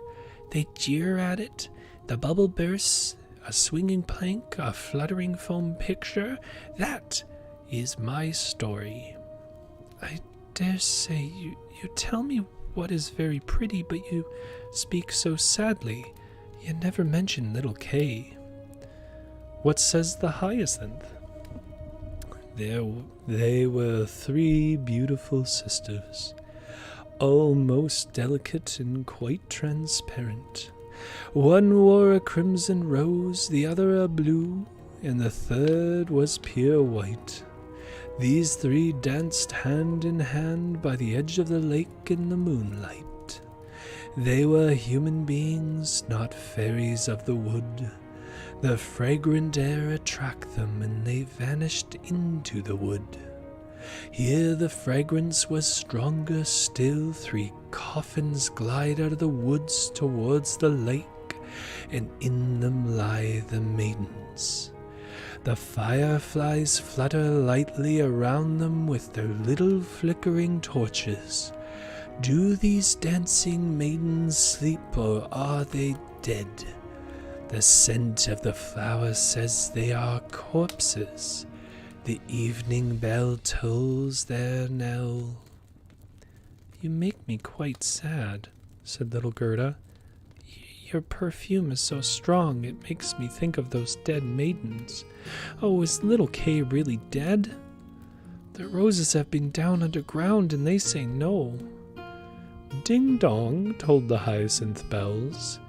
They jeer at it. The bubble bursts, a swinging plank, a fluttering foam picture. That is my story." "I dare say you tell me what is very pretty, but you speak so sadly. You never mention little Kay." "What says the hyacinth?" They were three beautiful sisters, all most delicate and quite transparent. One wore a crimson rose, the other a blue, and the third was pure white. These three danced hand in hand by the edge of the lake in the moonlight. They were human beings, not fairies of the wood. The fragrant air attracted them, and they vanished into the wood. Here the fragrance was stronger still. Three coffins glide out of the woods towards the lake, and in them lie the maidens. The fireflies flutter lightly around them with their little flickering torches. Do these dancing maidens sleep, or are they dead? The scent of the flowers says they are corpses. The evening bell tolls their knell." "You make me quite sad," said little Gerda. "Your perfume is so strong, it makes me think of those dead maidens. Oh, is little Kay really dead? The roses have been down underground, and they say no." "Ding dong," told the hyacinth bells.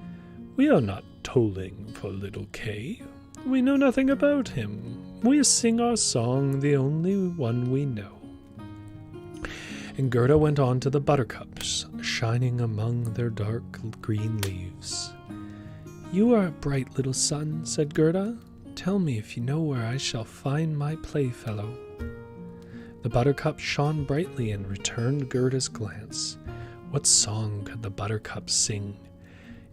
"We are not tolling for little Kay. We know nothing about him. We sing our song, the only one we know." And Gerda went on to the buttercups, shining among their dark green leaves. "You are a bright little sun," said Gerda. "Tell me if you know where I shall find my playfellow." The buttercup shone brightly and returned Gerda's glance. What song could the buttercup sing?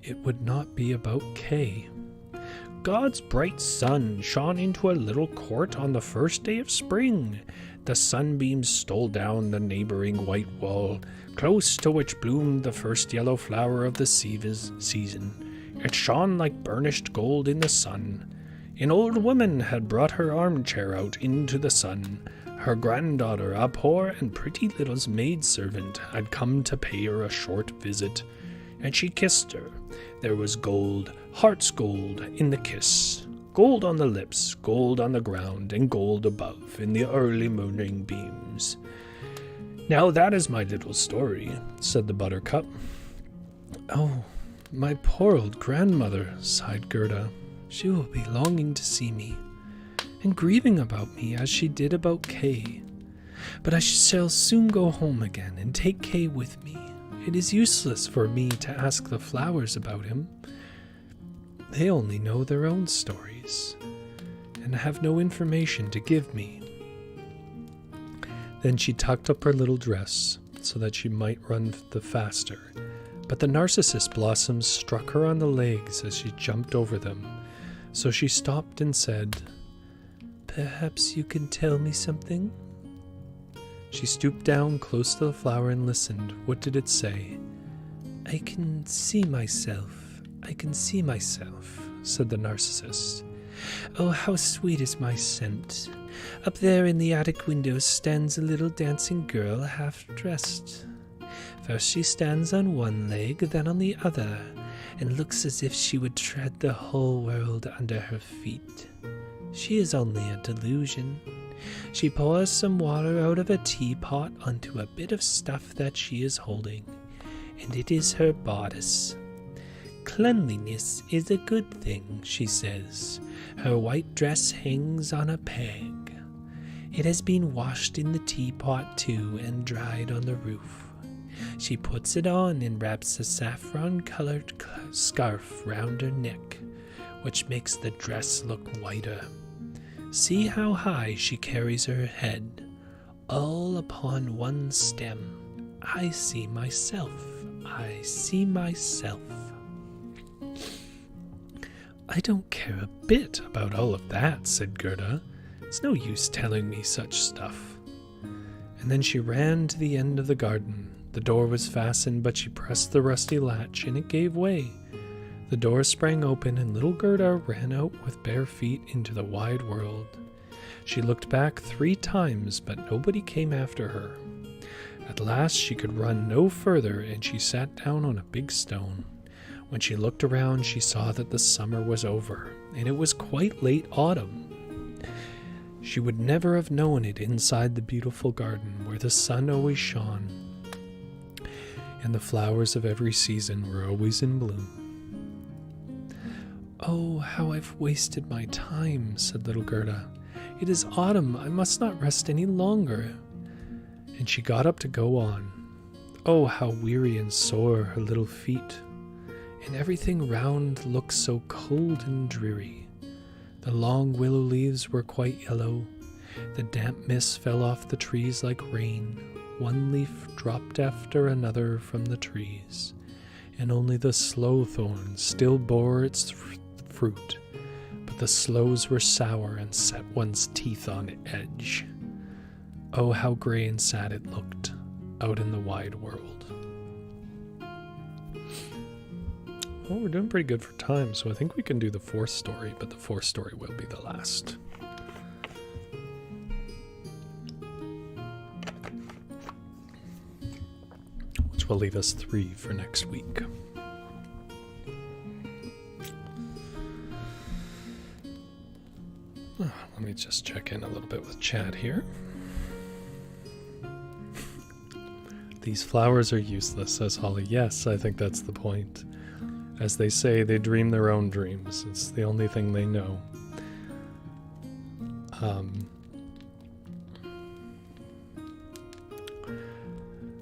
It would not be about Kay. "God's bright sun shone into a little court on the first day of spring. The sunbeams stole down the neighboring white wall, close to which bloomed the first yellow flower of the season. It shone like burnished gold in the sun. An old woman had brought her armchair out into the sun. Her granddaughter, a poor and pretty little maidservant, had come to pay her a short visit, and she kissed her. There was gold, heart's gold, in the kiss. Gold on the lips, gold on the ground, and gold above in the early morning beams. Now that is my little story," said the buttercup. "Oh, my poor old grandmother," sighed Gerda. "She will be longing to see me, and grieving about me as she did about Kay. But I shall soon go home again and take Kay with me. It is useless for me to ask the flowers about him. They only know their own stories, and have no information to give me." Then she tucked up her little dress, so that she might run the faster, but the narcissus blossoms struck her on the legs as she jumped over them, so she stopped and said, "Perhaps you can tell me something?" She stooped down close to the flower and listened. What did it say? "I can see myself, I can see myself," said the narcissus. "Oh, how sweet is my scent. Up there in the attic window stands a little dancing girl, half dressed. First she stands on one leg, then on the other, and looks as if she would tread the whole world under her feet. She is only a delusion. She pours some water out of a teapot onto a bit of stuff that she is holding, and it is her bodice. Cleanliness is a good thing, she says. Her white dress hangs on a peg. It has been washed in the teapot too and dried on the roof. She puts it on and wraps a saffron-colored scarf round her neck, which makes the dress look whiter. See how high she carries her head, all upon one stem. I see myself, I see myself." "I don't care a bit about all of that," said Gerda. "It's no use telling me such stuff." And then she ran to the end of the garden. The door was fastened, but she pressed the rusty latch, and it gave way. The door sprang open, and little Gerda ran out with bare feet into the wide world. She looked back 3 times, but nobody came after her. At last she could run no further, and she sat down on a big stone. When she looked around, she saw that the summer was over, and it was quite late autumn. She would never have known it inside the beautiful garden where the sun always shone, and the flowers of every season were always in bloom. "Oh, how I've wasted my time," said little Gerda. "It is autumn. I must not rest any longer." And she got up to go on. Oh, how weary and sore her little feet. And everything round looked so cold and dreary. The long willow leaves were quite yellow. The damp mist fell off the trees like rain. One leaf dropped after another from the trees, and only the sloe thorn still bore its fruit, but the sloes were sour and set one's teeth on edge. Oh, how gray and sad it looked out in the wide world. Well, we're doing pretty good for time, so I think we can do the 4th story, but the 4th story will be the last. Which will leave us 3 for next week. Let me just check in a little bit with chat here. "These flowers are useless," says Holly. Yes, I think that's the point. As they say, they dream their own dreams. It's the only thing they know.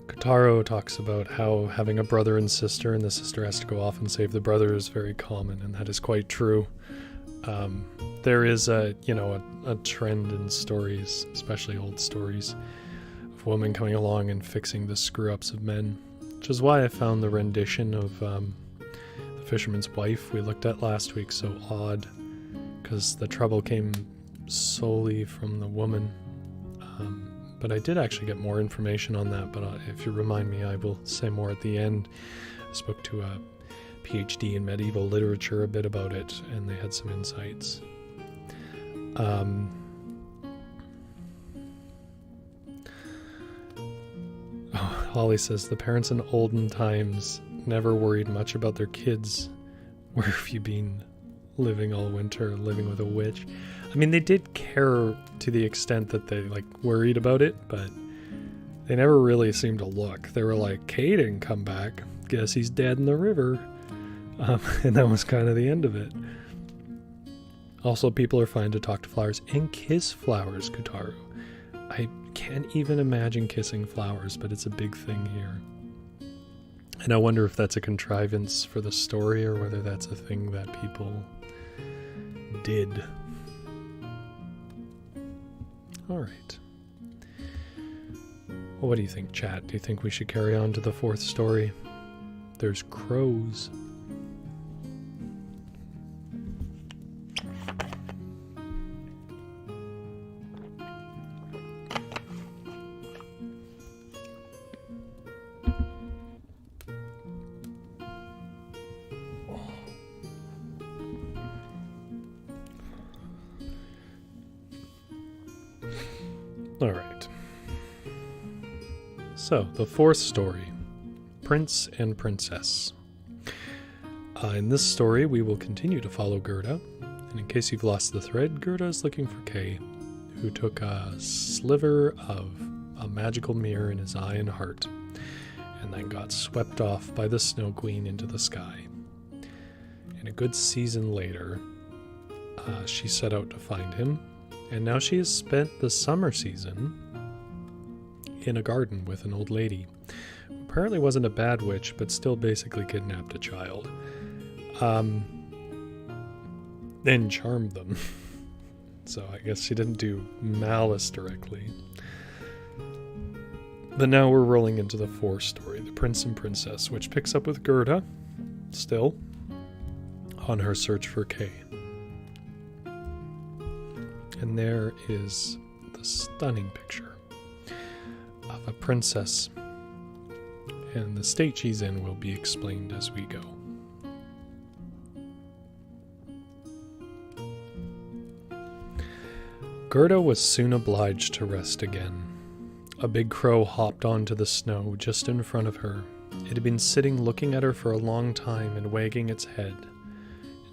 Kotaro talks about how having a brother and sister, and the sister has to go off and save the brother, is very common, and that is quite true. There is a trend in stories, especially old stories, of women coming along and fixing the screw-ups of men, which is why I found the rendition of The Fisherman's Wife we looked at last week so odd, because the trouble came solely from the woman. But I did actually get more information on that, but if you remind me, I will say more at the end. I spoke to a PhD in medieval literature a bit about it, and they had some insights. Holly says, "The parents in olden times never worried much about their kids. Where have you been living all winter, living with a witch?" I mean, they did care to the extent that they worried about it, but they never really seemed to look. They were like, "Kay didn't come back. Guess he's dead in the river." And that was kind of the end of it. Also, people are fine to talk to flowers and kiss flowers, Kutaru. I can't even imagine kissing flowers, but it's a big thing here. And I wonder if that's a contrivance for the story or whether that's a thing that people did. All right. Well, what do you think, chat? Do you think we should carry on to the fourth story? There's crows. All right. So, the fourth story, Prince and Princess. In this story, we will continue to follow Gerda. And in case you've lost the thread, Gerda is looking for Kay, who took a sliver of a magical mirror in his eye and heart, and then got swept off by the Snow Queen into the sky. And a good season later, she set out to find him. And now she has spent the summer season in a garden with an old lady who apparently wasn't a bad witch, but still basically kidnapped a child. Then charmed them. So I guess she didn't do malice directly. But now we're rolling into the fourth story, The Prince and Princess, which picks up with Gerda, still, on her search for Kay. And there is the stunning picture of a princess. And the state she's in will be explained as we go. Gerda was soon obliged to rest again. A big crow hopped onto the snow just in front of her. It had been sitting looking at her for a long time and wagging its head.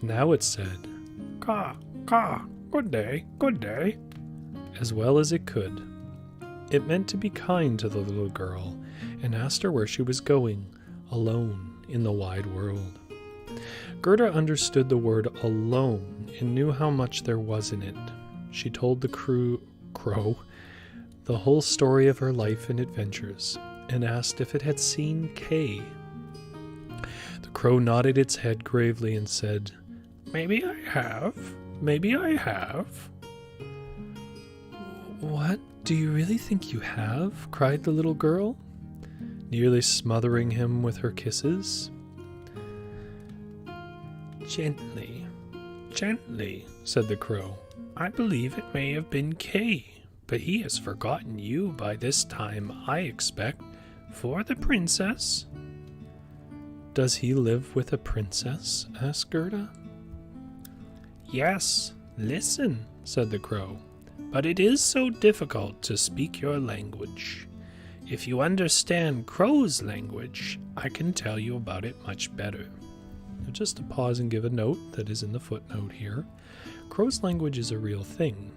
Now it said, "Caw, caw. Good day," as well as it could. It meant to be kind to the little girl and asked her where she was going, alone in the wide world. Gerda understood the word alone and knew how much there was in it. She told the crow the whole story of her life and adventures and asked if it had seen Kay. The crow nodded its head gravely and said, "Maybe I have. Maybe I have." "What? Do you really think you have?" cried the little girl, nearly smothering him with her kisses. "Gently, gently," said the crow. "I believe it may have been Kay, but he has forgotten you by this time, I expect, for the princess." "Does he live with a princess?" asked Gerda. "Yes, listen," said the crow, "but it is so difficult to speak your language. If you understand crow's language, I can tell you about it much better." Now just to pause and give a note that is in the footnote here. Crow's language is a real thing.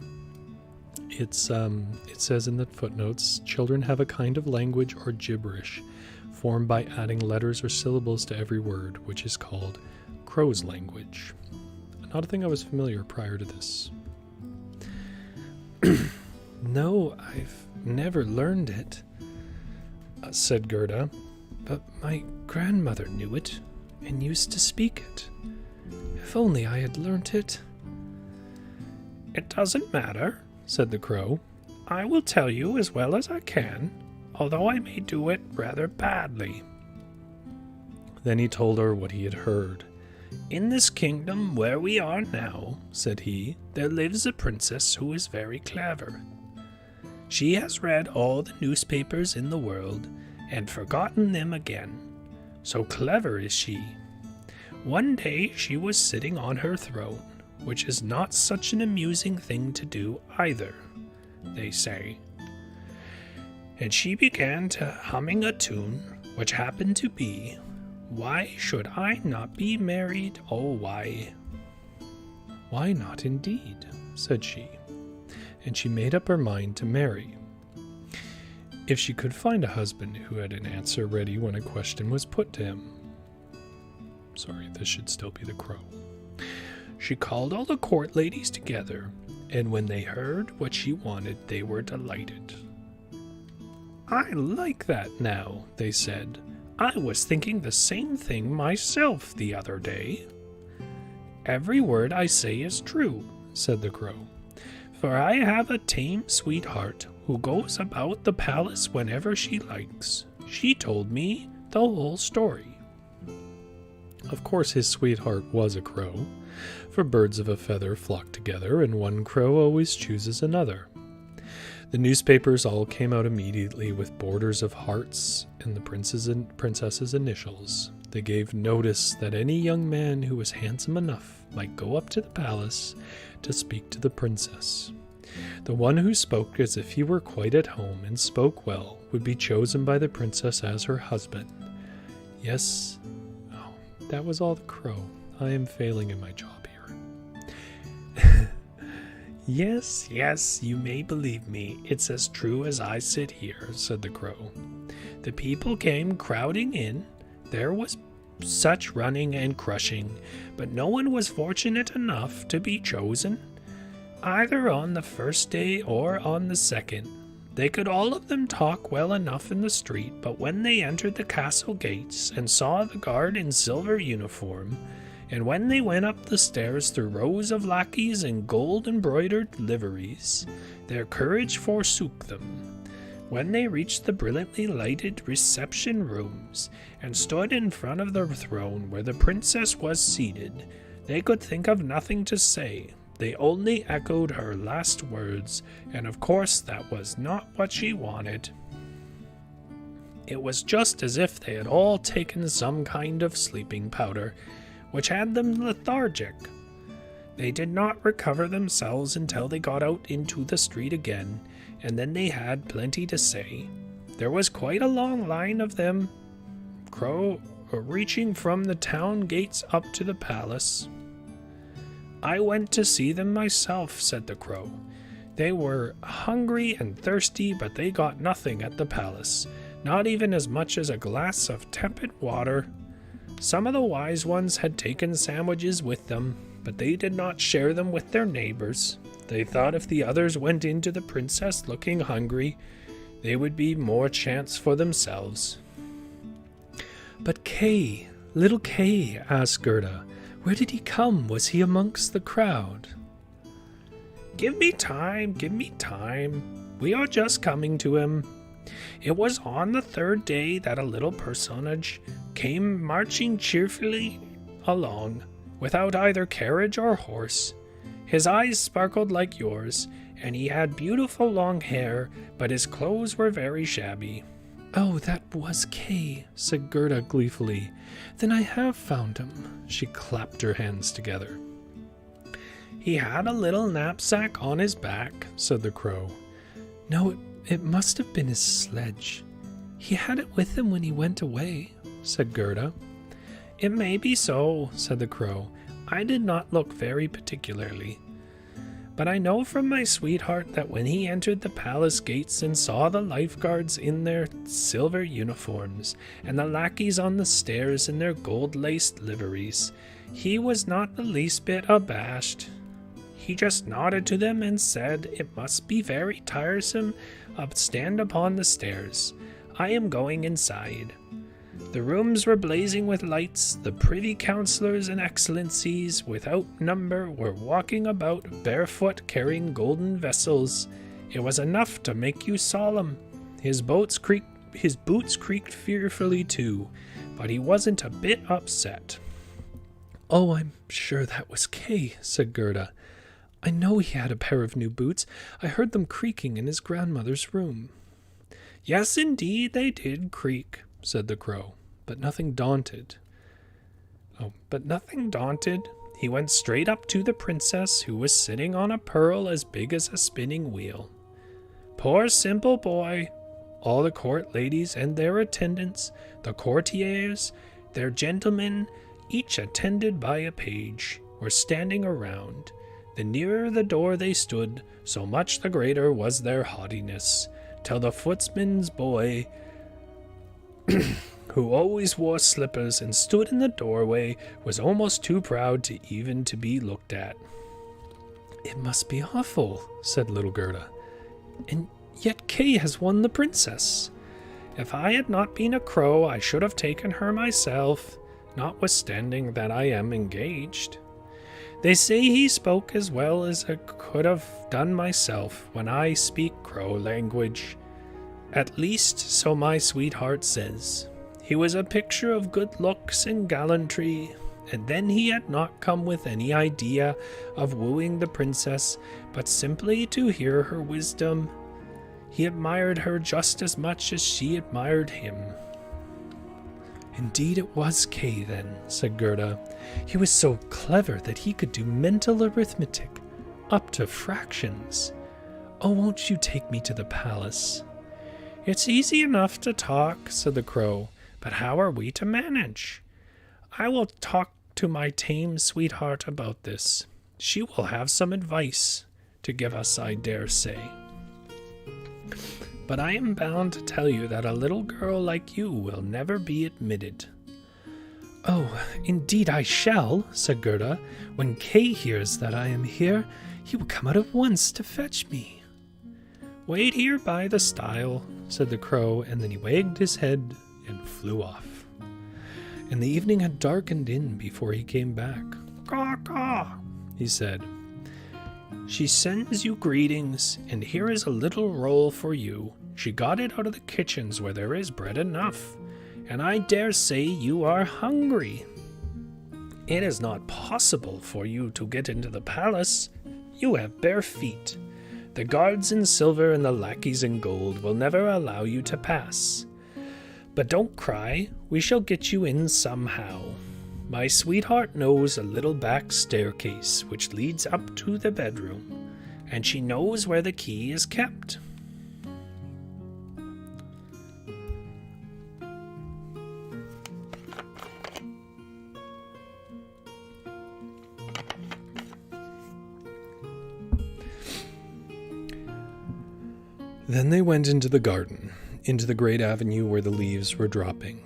It says in the footnotes, children have a kind of language or gibberish formed by adding letters or syllables to every word, which is called crow's language. Not a thing I was familiar prior to this. "No, I've never learned it," said Gerda, "but my grandmother knew it and used to speak it. If only I had learnt it." "It doesn't matter," said the crow. "I will tell you as well as I can, although I may do it rather badly." Then he told her what he had heard. "In this kingdom where we are now," said he, "there lives a princess who is very clever. She has read all the newspapers in the world and forgotten them again. So clever is she. One day she was sitting on her throne, which is not such an amusing thing to do either, they say. And she began to humming a tune, which happened to be, 'Why should I not be married? Oh, why?' 'Why not indeed?' said she, and she made up her mind to marry. If she could find a husband who had an answer ready when a question was put to him. Sorry, this should still be the crow. She called all the court ladies together, and when they heard what she wanted, they were delighted. "I like that now," they said. "I was thinking the same thing myself the other day." "Every word I say is true," said the crow, "for I have a tame sweetheart who goes about the palace whenever she likes. She told me the whole story." Of course his sweetheart was a crow, for birds of a feather flock together, and one crow always chooses another. The newspapers all came out immediately with borders of hearts and the princess's initials. They gave notice that any young man who was handsome enough might go up to the palace to speak to the princess. The one who spoke as if he were quite at home and spoke well would be chosen by the princess as her husband. Yes, oh, that was all the crow. I am failing in my job here. Yes, you may believe me. It's as true as I sit here," said the crow. "The people came crowding in. There was such running and crushing, but no one was fortunate enough to be chosen, either on the first day or on the second. They could all of them talk well enough in the street, but when they entered the castle gates and saw the guard in silver uniform, and when they went up the stairs through rows of lackeys in gold-embroidered liveries, their courage forsook them. When they reached the brilliantly lighted reception rooms and stood in front of the throne where the princess was seated, they could think of nothing to say. They only echoed her last words, and of course that was not what she wanted. It was just as if they had all taken some kind of sleeping powder, which had them lethargic. They did not recover themselves until they got out into the street again, and then they had plenty to say. There was quite a long line of them, reaching from the town gates up to the palace. "I went to see them myself," said the crow. "They were hungry and thirsty, but they got nothing at the palace, not even as much as a glass of tepid water. Some of the wise ones had taken sandwiches with them, but they did not share them with their neighbors. They thought if the others went in to the princess looking hungry, they would be more chance for themselves." "But Kay, little Kay," asked Gerda, "where did he come? Was he amongst the crowd?" Give me time. We are just coming to him. It was on the third day that a little personage came marching cheerfully along, without either carriage or horse. His eyes sparkled like yours, and he had beautiful long hair, but his clothes were very shabby." "Oh, that was Kay," said Gerda gleefully. "Then I have found him." She clapped her hands together. "He had a little knapsack on his back," said the crow. "No, it must have been his sledge. He had it with him when he went away," said Gerda. "It may be so," said the crow. "I did not look very particularly. But I know from my sweetheart that when he entered the palace gates and saw the lifeguards in their silver uniforms, and the lackeys on the stairs in their gold-laced liveries, he was not the least bit abashed. He just nodded to them and said, 'It must be very tiresome to stand upon the stairs. I am going inside.' The rooms were blazing with lights. The privy councillors and excellencies without number were walking about barefoot, carrying golden vessels. It was enough to make you solemn. His boots creaked fearfully too, but he wasn't a bit upset." "Oh, I'm sure that was Kay," said Gerda. "I know he had a pair of new boots. I heard them creaking in his grandmother's room." "Yes, indeed, they did creak," said the crow, but nothing daunted. He went straight up to the princess, who was sitting on a pearl as big as a spinning wheel. Poor simple boy! All the court ladies and their attendants, the courtiers, their gentlemen, each attended by a page, were standing around. The nearer the door they stood, so much the greater was their haughtiness, till the footman's boy, who always wore slippers and stood in the doorway, was almost too proud to even to be looked at. "It must be awful," said little Gerda. "And yet Kay has won the princess. If I had not been a crow, I should have taken her myself, notwithstanding that I am engaged. They say he spoke as well as I could have done myself when I speak crow language. At least, so my sweetheart says. He was a picture of good looks and gallantry, and then he had not come with any idea of wooing the princess, but simply to hear her wisdom. He admired her just as much as she admired him. Indeed it was Kay, then, said Gerda. He was so clever that he could do mental arithmetic, up to fractions. Oh, won't you take me to the palace? It's easy enough to talk, said the crow, but how are we to manage? I will talk to my tame sweetheart about this. She will have some advice to give us, I dare say. But I am bound to tell you that a little girl like you will never be admitted. Oh, indeed I shall, said Gerda. When Kay hears that I am here, he will come out at once to fetch me. Wait here by the stile, said the crow, and then he wagged his head and flew off. And the evening had darkened in before he came back. Caw, caw, he said. She sends you greetings, and here is a little roll for you. She got it out of the kitchens where there is bread enough, and I dare say you are hungry. It is not possible for you to get into the palace. You have bare feet. The guards in silver and the lackeys in gold will never allow you to pass. But don't cry, we shall get you in somehow. My sweetheart knows a little back staircase which leads up to the bedroom, and she knows where the key is kept. Then they went into the garden, into the great avenue where the leaves were dropping,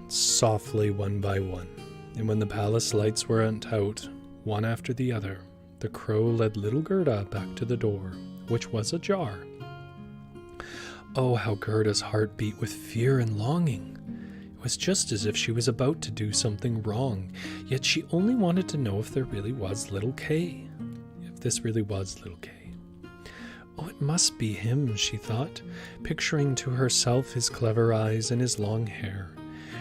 softly one by one. And when the palace lights went out, one after the other, the crow led little Gerda back to the door, which was ajar. Oh, how Gerda's heart beat with fear and longing! It was just as if she was about to do something wrong, yet she only wanted to know if there really was little Kay. If this really was little Kay. Oh, it must be him, she thought, picturing to herself his clever eyes and his long hair.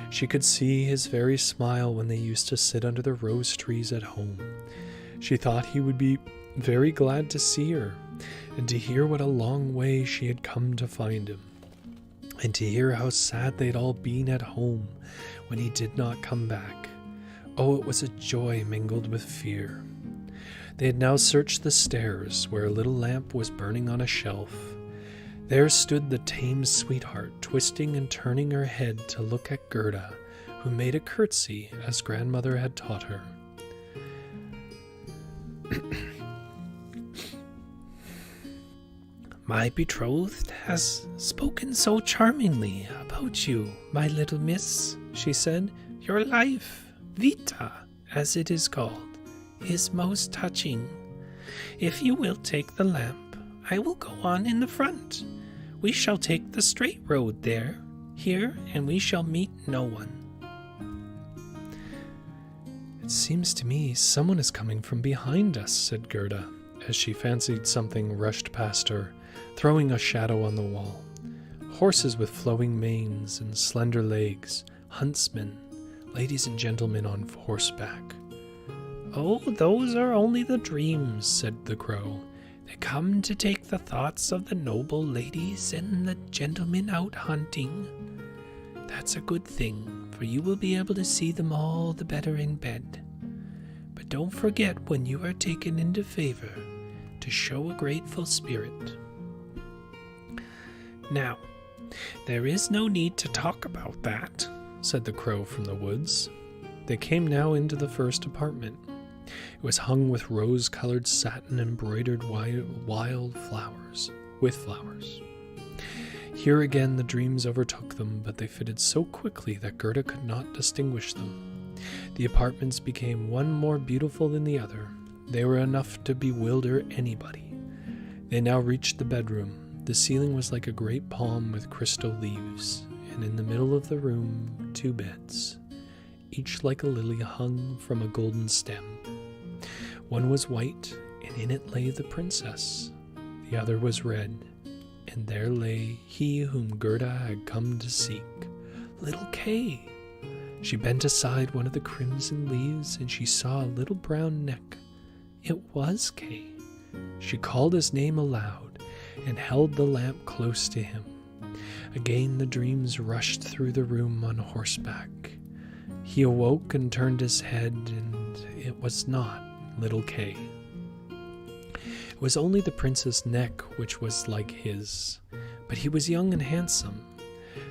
She could see his very smile when they used to sit under the rose trees at home. She thought he would be very glad to see her, and to hear what a long way she had come to find him, and to hear how sad they'd all been at home when he did not come back. Oh, it was a joy mingled with fear. They had now searched the stairs, where a little lamp was burning on a shelf. There stood the tame sweetheart, twisting and turning her head to look at Gerda, who made a curtsy as grandmother had taught her. My betrothed has spoken so charmingly about you, my little miss, she said. Your life, vita, as it is called, is most touching. If you will take the lamp, I will go on in the front. We shall take the straight road here, and we shall meet no one. It seems to me someone is coming from behind us, said Gerda, as she fancied something rushed past her, throwing a shadow on the wall. Horses with flowing manes and slender legs, huntsmen, ladies and gentlemen on horseback. Oh, those are only the dreams, said the crow. They come to take the thoughts of the noble ladies and the gentlemen out hunting. That's a good thing, for you will be able to see them all the better in bed. But don't forget when you are taken into favor to show a grateful spirit. Now, there is no need to talk about that, said the crow from the woods. They came now into the first apartment. It was hung with rose-colored satin embroidered wild flowers, with flowers. Here again the dreams overtook them, but they fitted so quickly that Gerda could not distinguish them. The apartments became one more beautiful than the other. They were enough to bewilder anybody. They now reached the bedroom. The ceiling was like a great palm with crystal leaves, and in the middle of the room 2 beds, each like a lily hung from a golden stem. One was white, and in it lay the princess. The other was red, and there lay he whom Gerda had come to seek, little Kay. She bent aside one of the crimson leaves, and she saw a little brown neck. It was Kay. She called his name aloud, and held the lamp close to him. Again the dreams rushed through the room on horseback. He awoke and turned his head, and it was not little Kay. It was only the prince's neck which was like his, but he was young and handsome.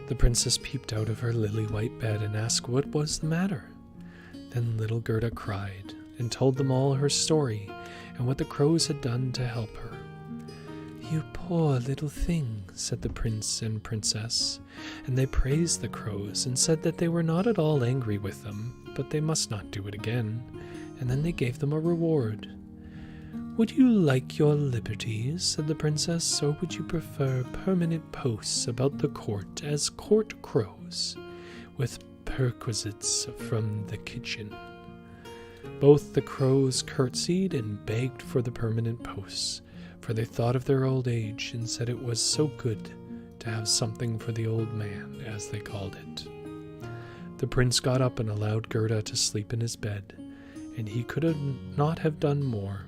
The princess peeped out of her lily-white bed and asked what was the matter. Then little Gerda cried, and told them all her story, and what the crows had done to help her. "You poor little thing," said the prince and princess, and they praised the crows, and said that they were not at all angry with them, but they must not do it again, and then they gave them a reward. "Would you like your liberties," said the princess, "or would you prefer permanent posts about the court as court crows, with perquisites from the kitchen?" Both the crows curtsied and begged for the permanent posts, for they thought of their old age and said it was so good to have something for the old man, as they called it. The prince got up and allowed Gerda to sleep in his bed, and he could not have done more.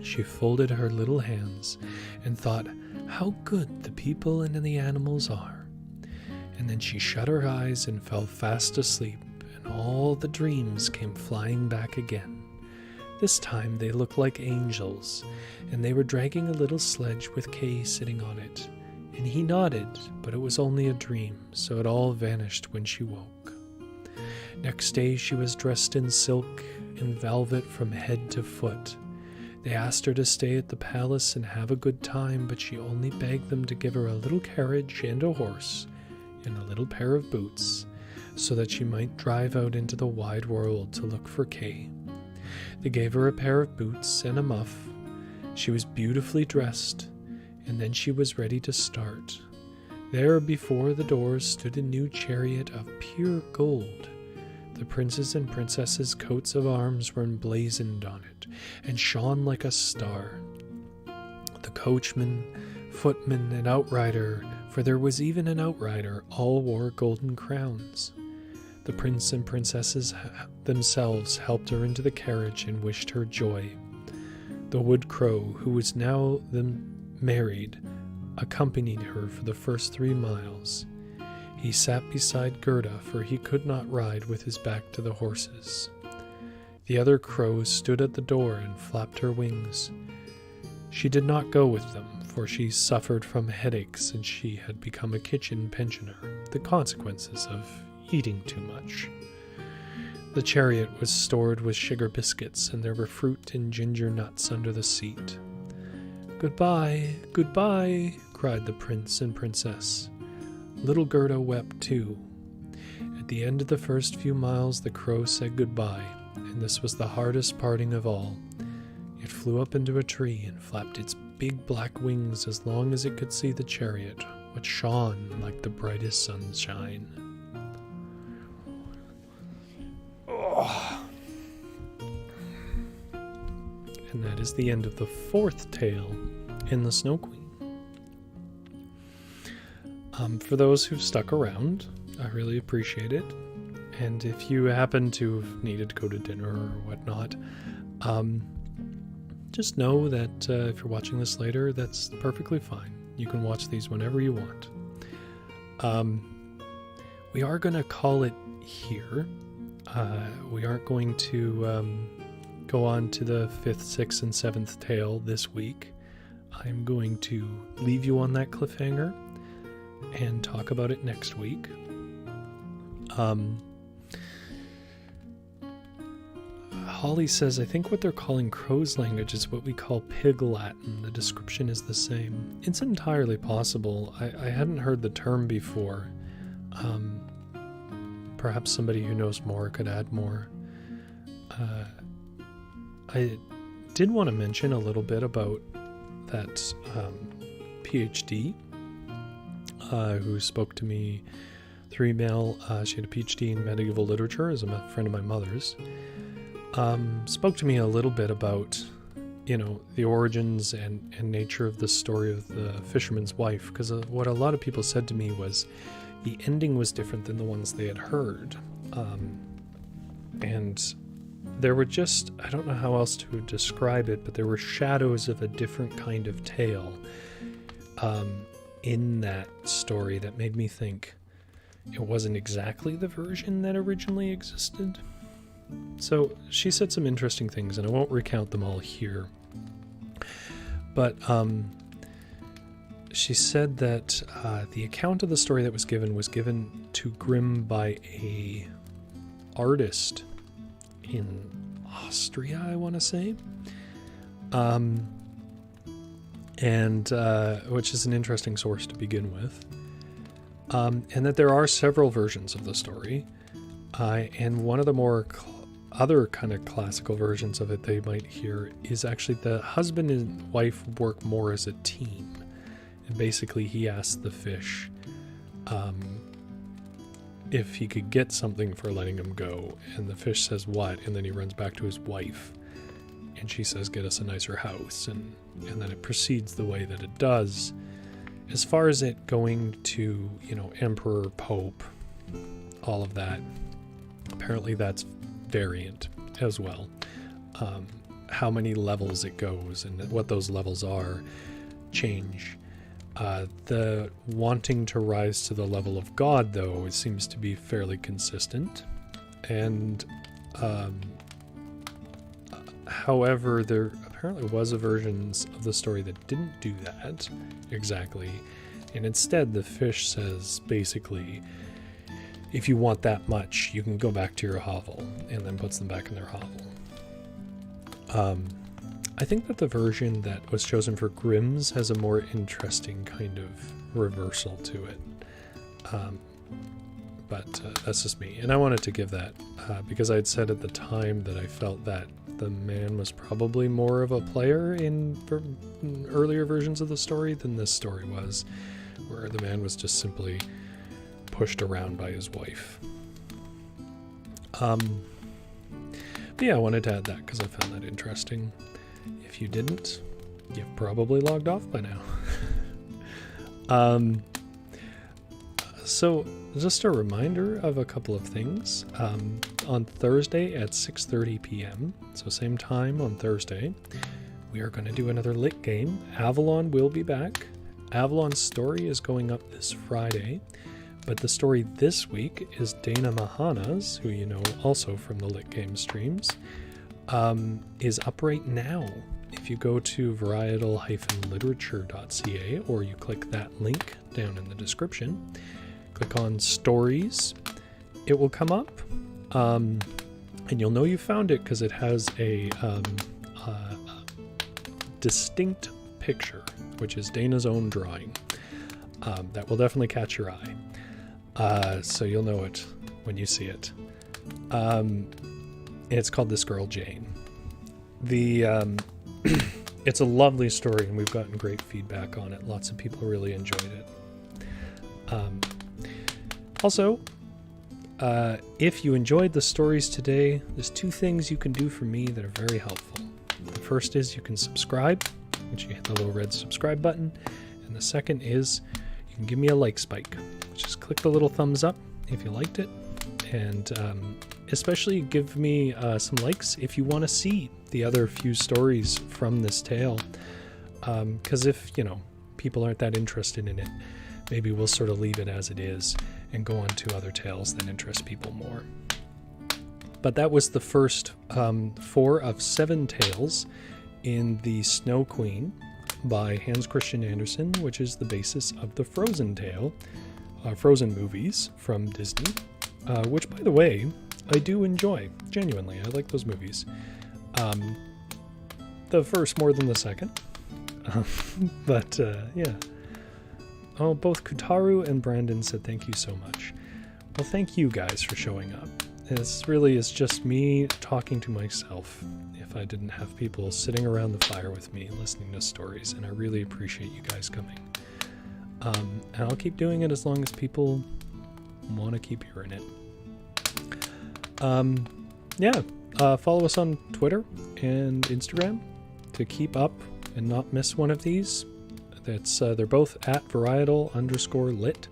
She folded her little hands and thought how good the people and the animals are. And then she shut her eyes and fell fast asleep, and all the dreams came flying back again. This time they looked like angels, and they were dragging a little sledge with Kay sitting on it. And he nodded, but it was only a dream, so it all vanished when she woke. Next day she was dressed in silk and velvet from head to foot. They asked her to stay at the palace and have a good time, but she only begged them to give her a little carriage and a horse and a little pair of boots, so that she might drive out into the wide world to look for Kay. They gave her a pair of boots and a muff. She was beautifully dressed, and then she was ready to start. There before the doors stood a new chariot of pure gold. The prince's and princess's coats of arms were emblazoned on it, and shone like a star. The coachman, footman, and outrider, for there was even an outrider, all wore golden crowns. The prince and princesses themselves helped her into the carriage and wished her joy. The wood crow, who was now married, accompanied her for the first 3 miles. He sat beside Gerda, for he could not ride with his back to the horses. The other crows stood at the door and flapped her wings. She did not go with them, for she suffered from headaches and she had become a kitchen pensioner, the consequences of eating too much. The chariot was stored with sugar biscuits, and there were fruit and ginger nuts under the seat. "Goodbye, goodbye," cried the prince and princess. Little Gerda wept too. At the end of the first few miles the crow said goodbye, and this was the hardest parting of all. It flew up into a tree and flapped its big black wings as long as it could see the chariot, which shone like the brightest sunshine. And that is the end of the 4th tale in The Snow Queen. For those who've stuck around, I really appreciate it. And if you happen to have needed to go to dinner or whatnot, just know that if you're watching this later, that's perfectly fine. You can watch these whenever you want. We are going to call it here. We aren't going to go on to the 5th, 6th, and 7th tale this week. I'm going to leave you on that cliffhanger and talk about it next week. Holly says, I think what they're calling crow's language is what we call pig Latin. The description is the same. It's entirely possible. I hadn't heard the term before. Perhaps somebody who knows more could add more. I did want to mention a little bit about that PhD who spoke to me through email. She had a PhD in medieval literature, as a friend of my mother's. Spoke to me a little bit about, the origins and nature of the story of the fisherman's wife, because what a lot of people said to me was the ending was different than the ones they had heard. And there were just, I don't know how else to describe it, but there were shadows of a different kind of tale in that story that made me think it wasn't exactly the version that originally existed. So she said some interesting things, and I won't recount them all here. But she said that the account of the story that was given to Grimm by a artist in Austria, I want to say, and which is an interesting source to begin with, and that there are several versions of the story, and one of the more other kind of classical versions of it they might hear is actually the husband and wife work more as a team, and basically he asks the fish if he could get something for letting him go, and the fish says what, and then he runs back to his wife and she says, get us a nicer house, and then it proceeds the way that it does. As far as it going to, emperor, pope, all of that, apparently that's variant as well. How many levels it goes and what those levels are change. The wanting to rise to the level of God, though, it seems to be fairly consistent. And however, there apparently was a version of the story that didn't do that exactly. And instead, the fish says, basically, if you want that much, you can go back to your hovel, and then puts them back in their hovel. I think that the version that was chosen for Grimm's has a more interesting kind of reversal to it. But that's just me. And I wanted to give that because I had said at the time that I felt that the man was probably more of a player in earlier versions of the story than this story was, where the man was just simply pushed around by his wife. But yeah, I wanted to add that because I found that interesting. If you didn't, you've probably logged off by now. So just a reminder of a couple of things. On Thursday at 6:30 p.m., so same time on Thursday, we are going to do another lit game. Avalon will be back. Avalon's story is going up this Friday, but the story this week is Dana Mahana's, who you know also from the lit game streams, is up right now. If you go to varietal-literature.ca, or you click that link down in the description, click on stories, it will come up, and you'll know you found it because it has a distinct picture, which is Dana's own drawing. That will definitely catch your eye, so you'll know it when you see it. It's called This Girl Jane. It's a lovely story, and we've gotten great feedback on it. Lots of people really enjoyed it. Also, if you enjoyed the stories today, there's two things you can do for me that are very helpful. The first is you can subscribe, which you hit the little red subscribe button. And the second is you can give me a like spike, which is click the little thumbs up if you liked it. And especially give me some likes if you want to see the other few stories from this tale. Because if, people aren't that interested in it, maybe we'll sort of leave it as it is and go on to other tales that interest people more. But that was the first 4 of 7 tales in the Snow Queen by Hans Christian Andersen, which is the basis of the Frozen movies from Disney, which, by the way, I do enjoy. Genuinely, I like those movies. The first more than the second. But yeah. Oh, both Kutaru and Brandon said thank you so much. Well, thank you guys for showing up. This really is just me talking to myself if I didn't have people sitting around the fire with me listening to stories, and I really appreciate you guys coming. And I'll keep doing it as long as people want to keep hearing it. Follow us on Twitter and Instagram to keep up and not miss one of these. They're both at varietal_lit.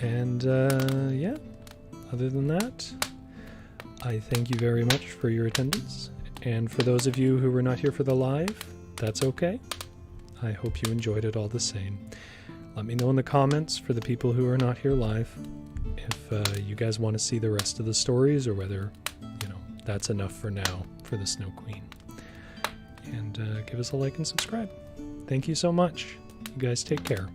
And other than that, I thank you very much for your attendance. And for those of you who were not here for the live, that's okay. I hope you enjoyed it all the same. Let me know in the comments, for the people who are not here live, if you guys want to see the rest of the stories, or whether, that's enough for now for the Snow Queen. And give us a like and subscribe. Thank you so much. You guys take care.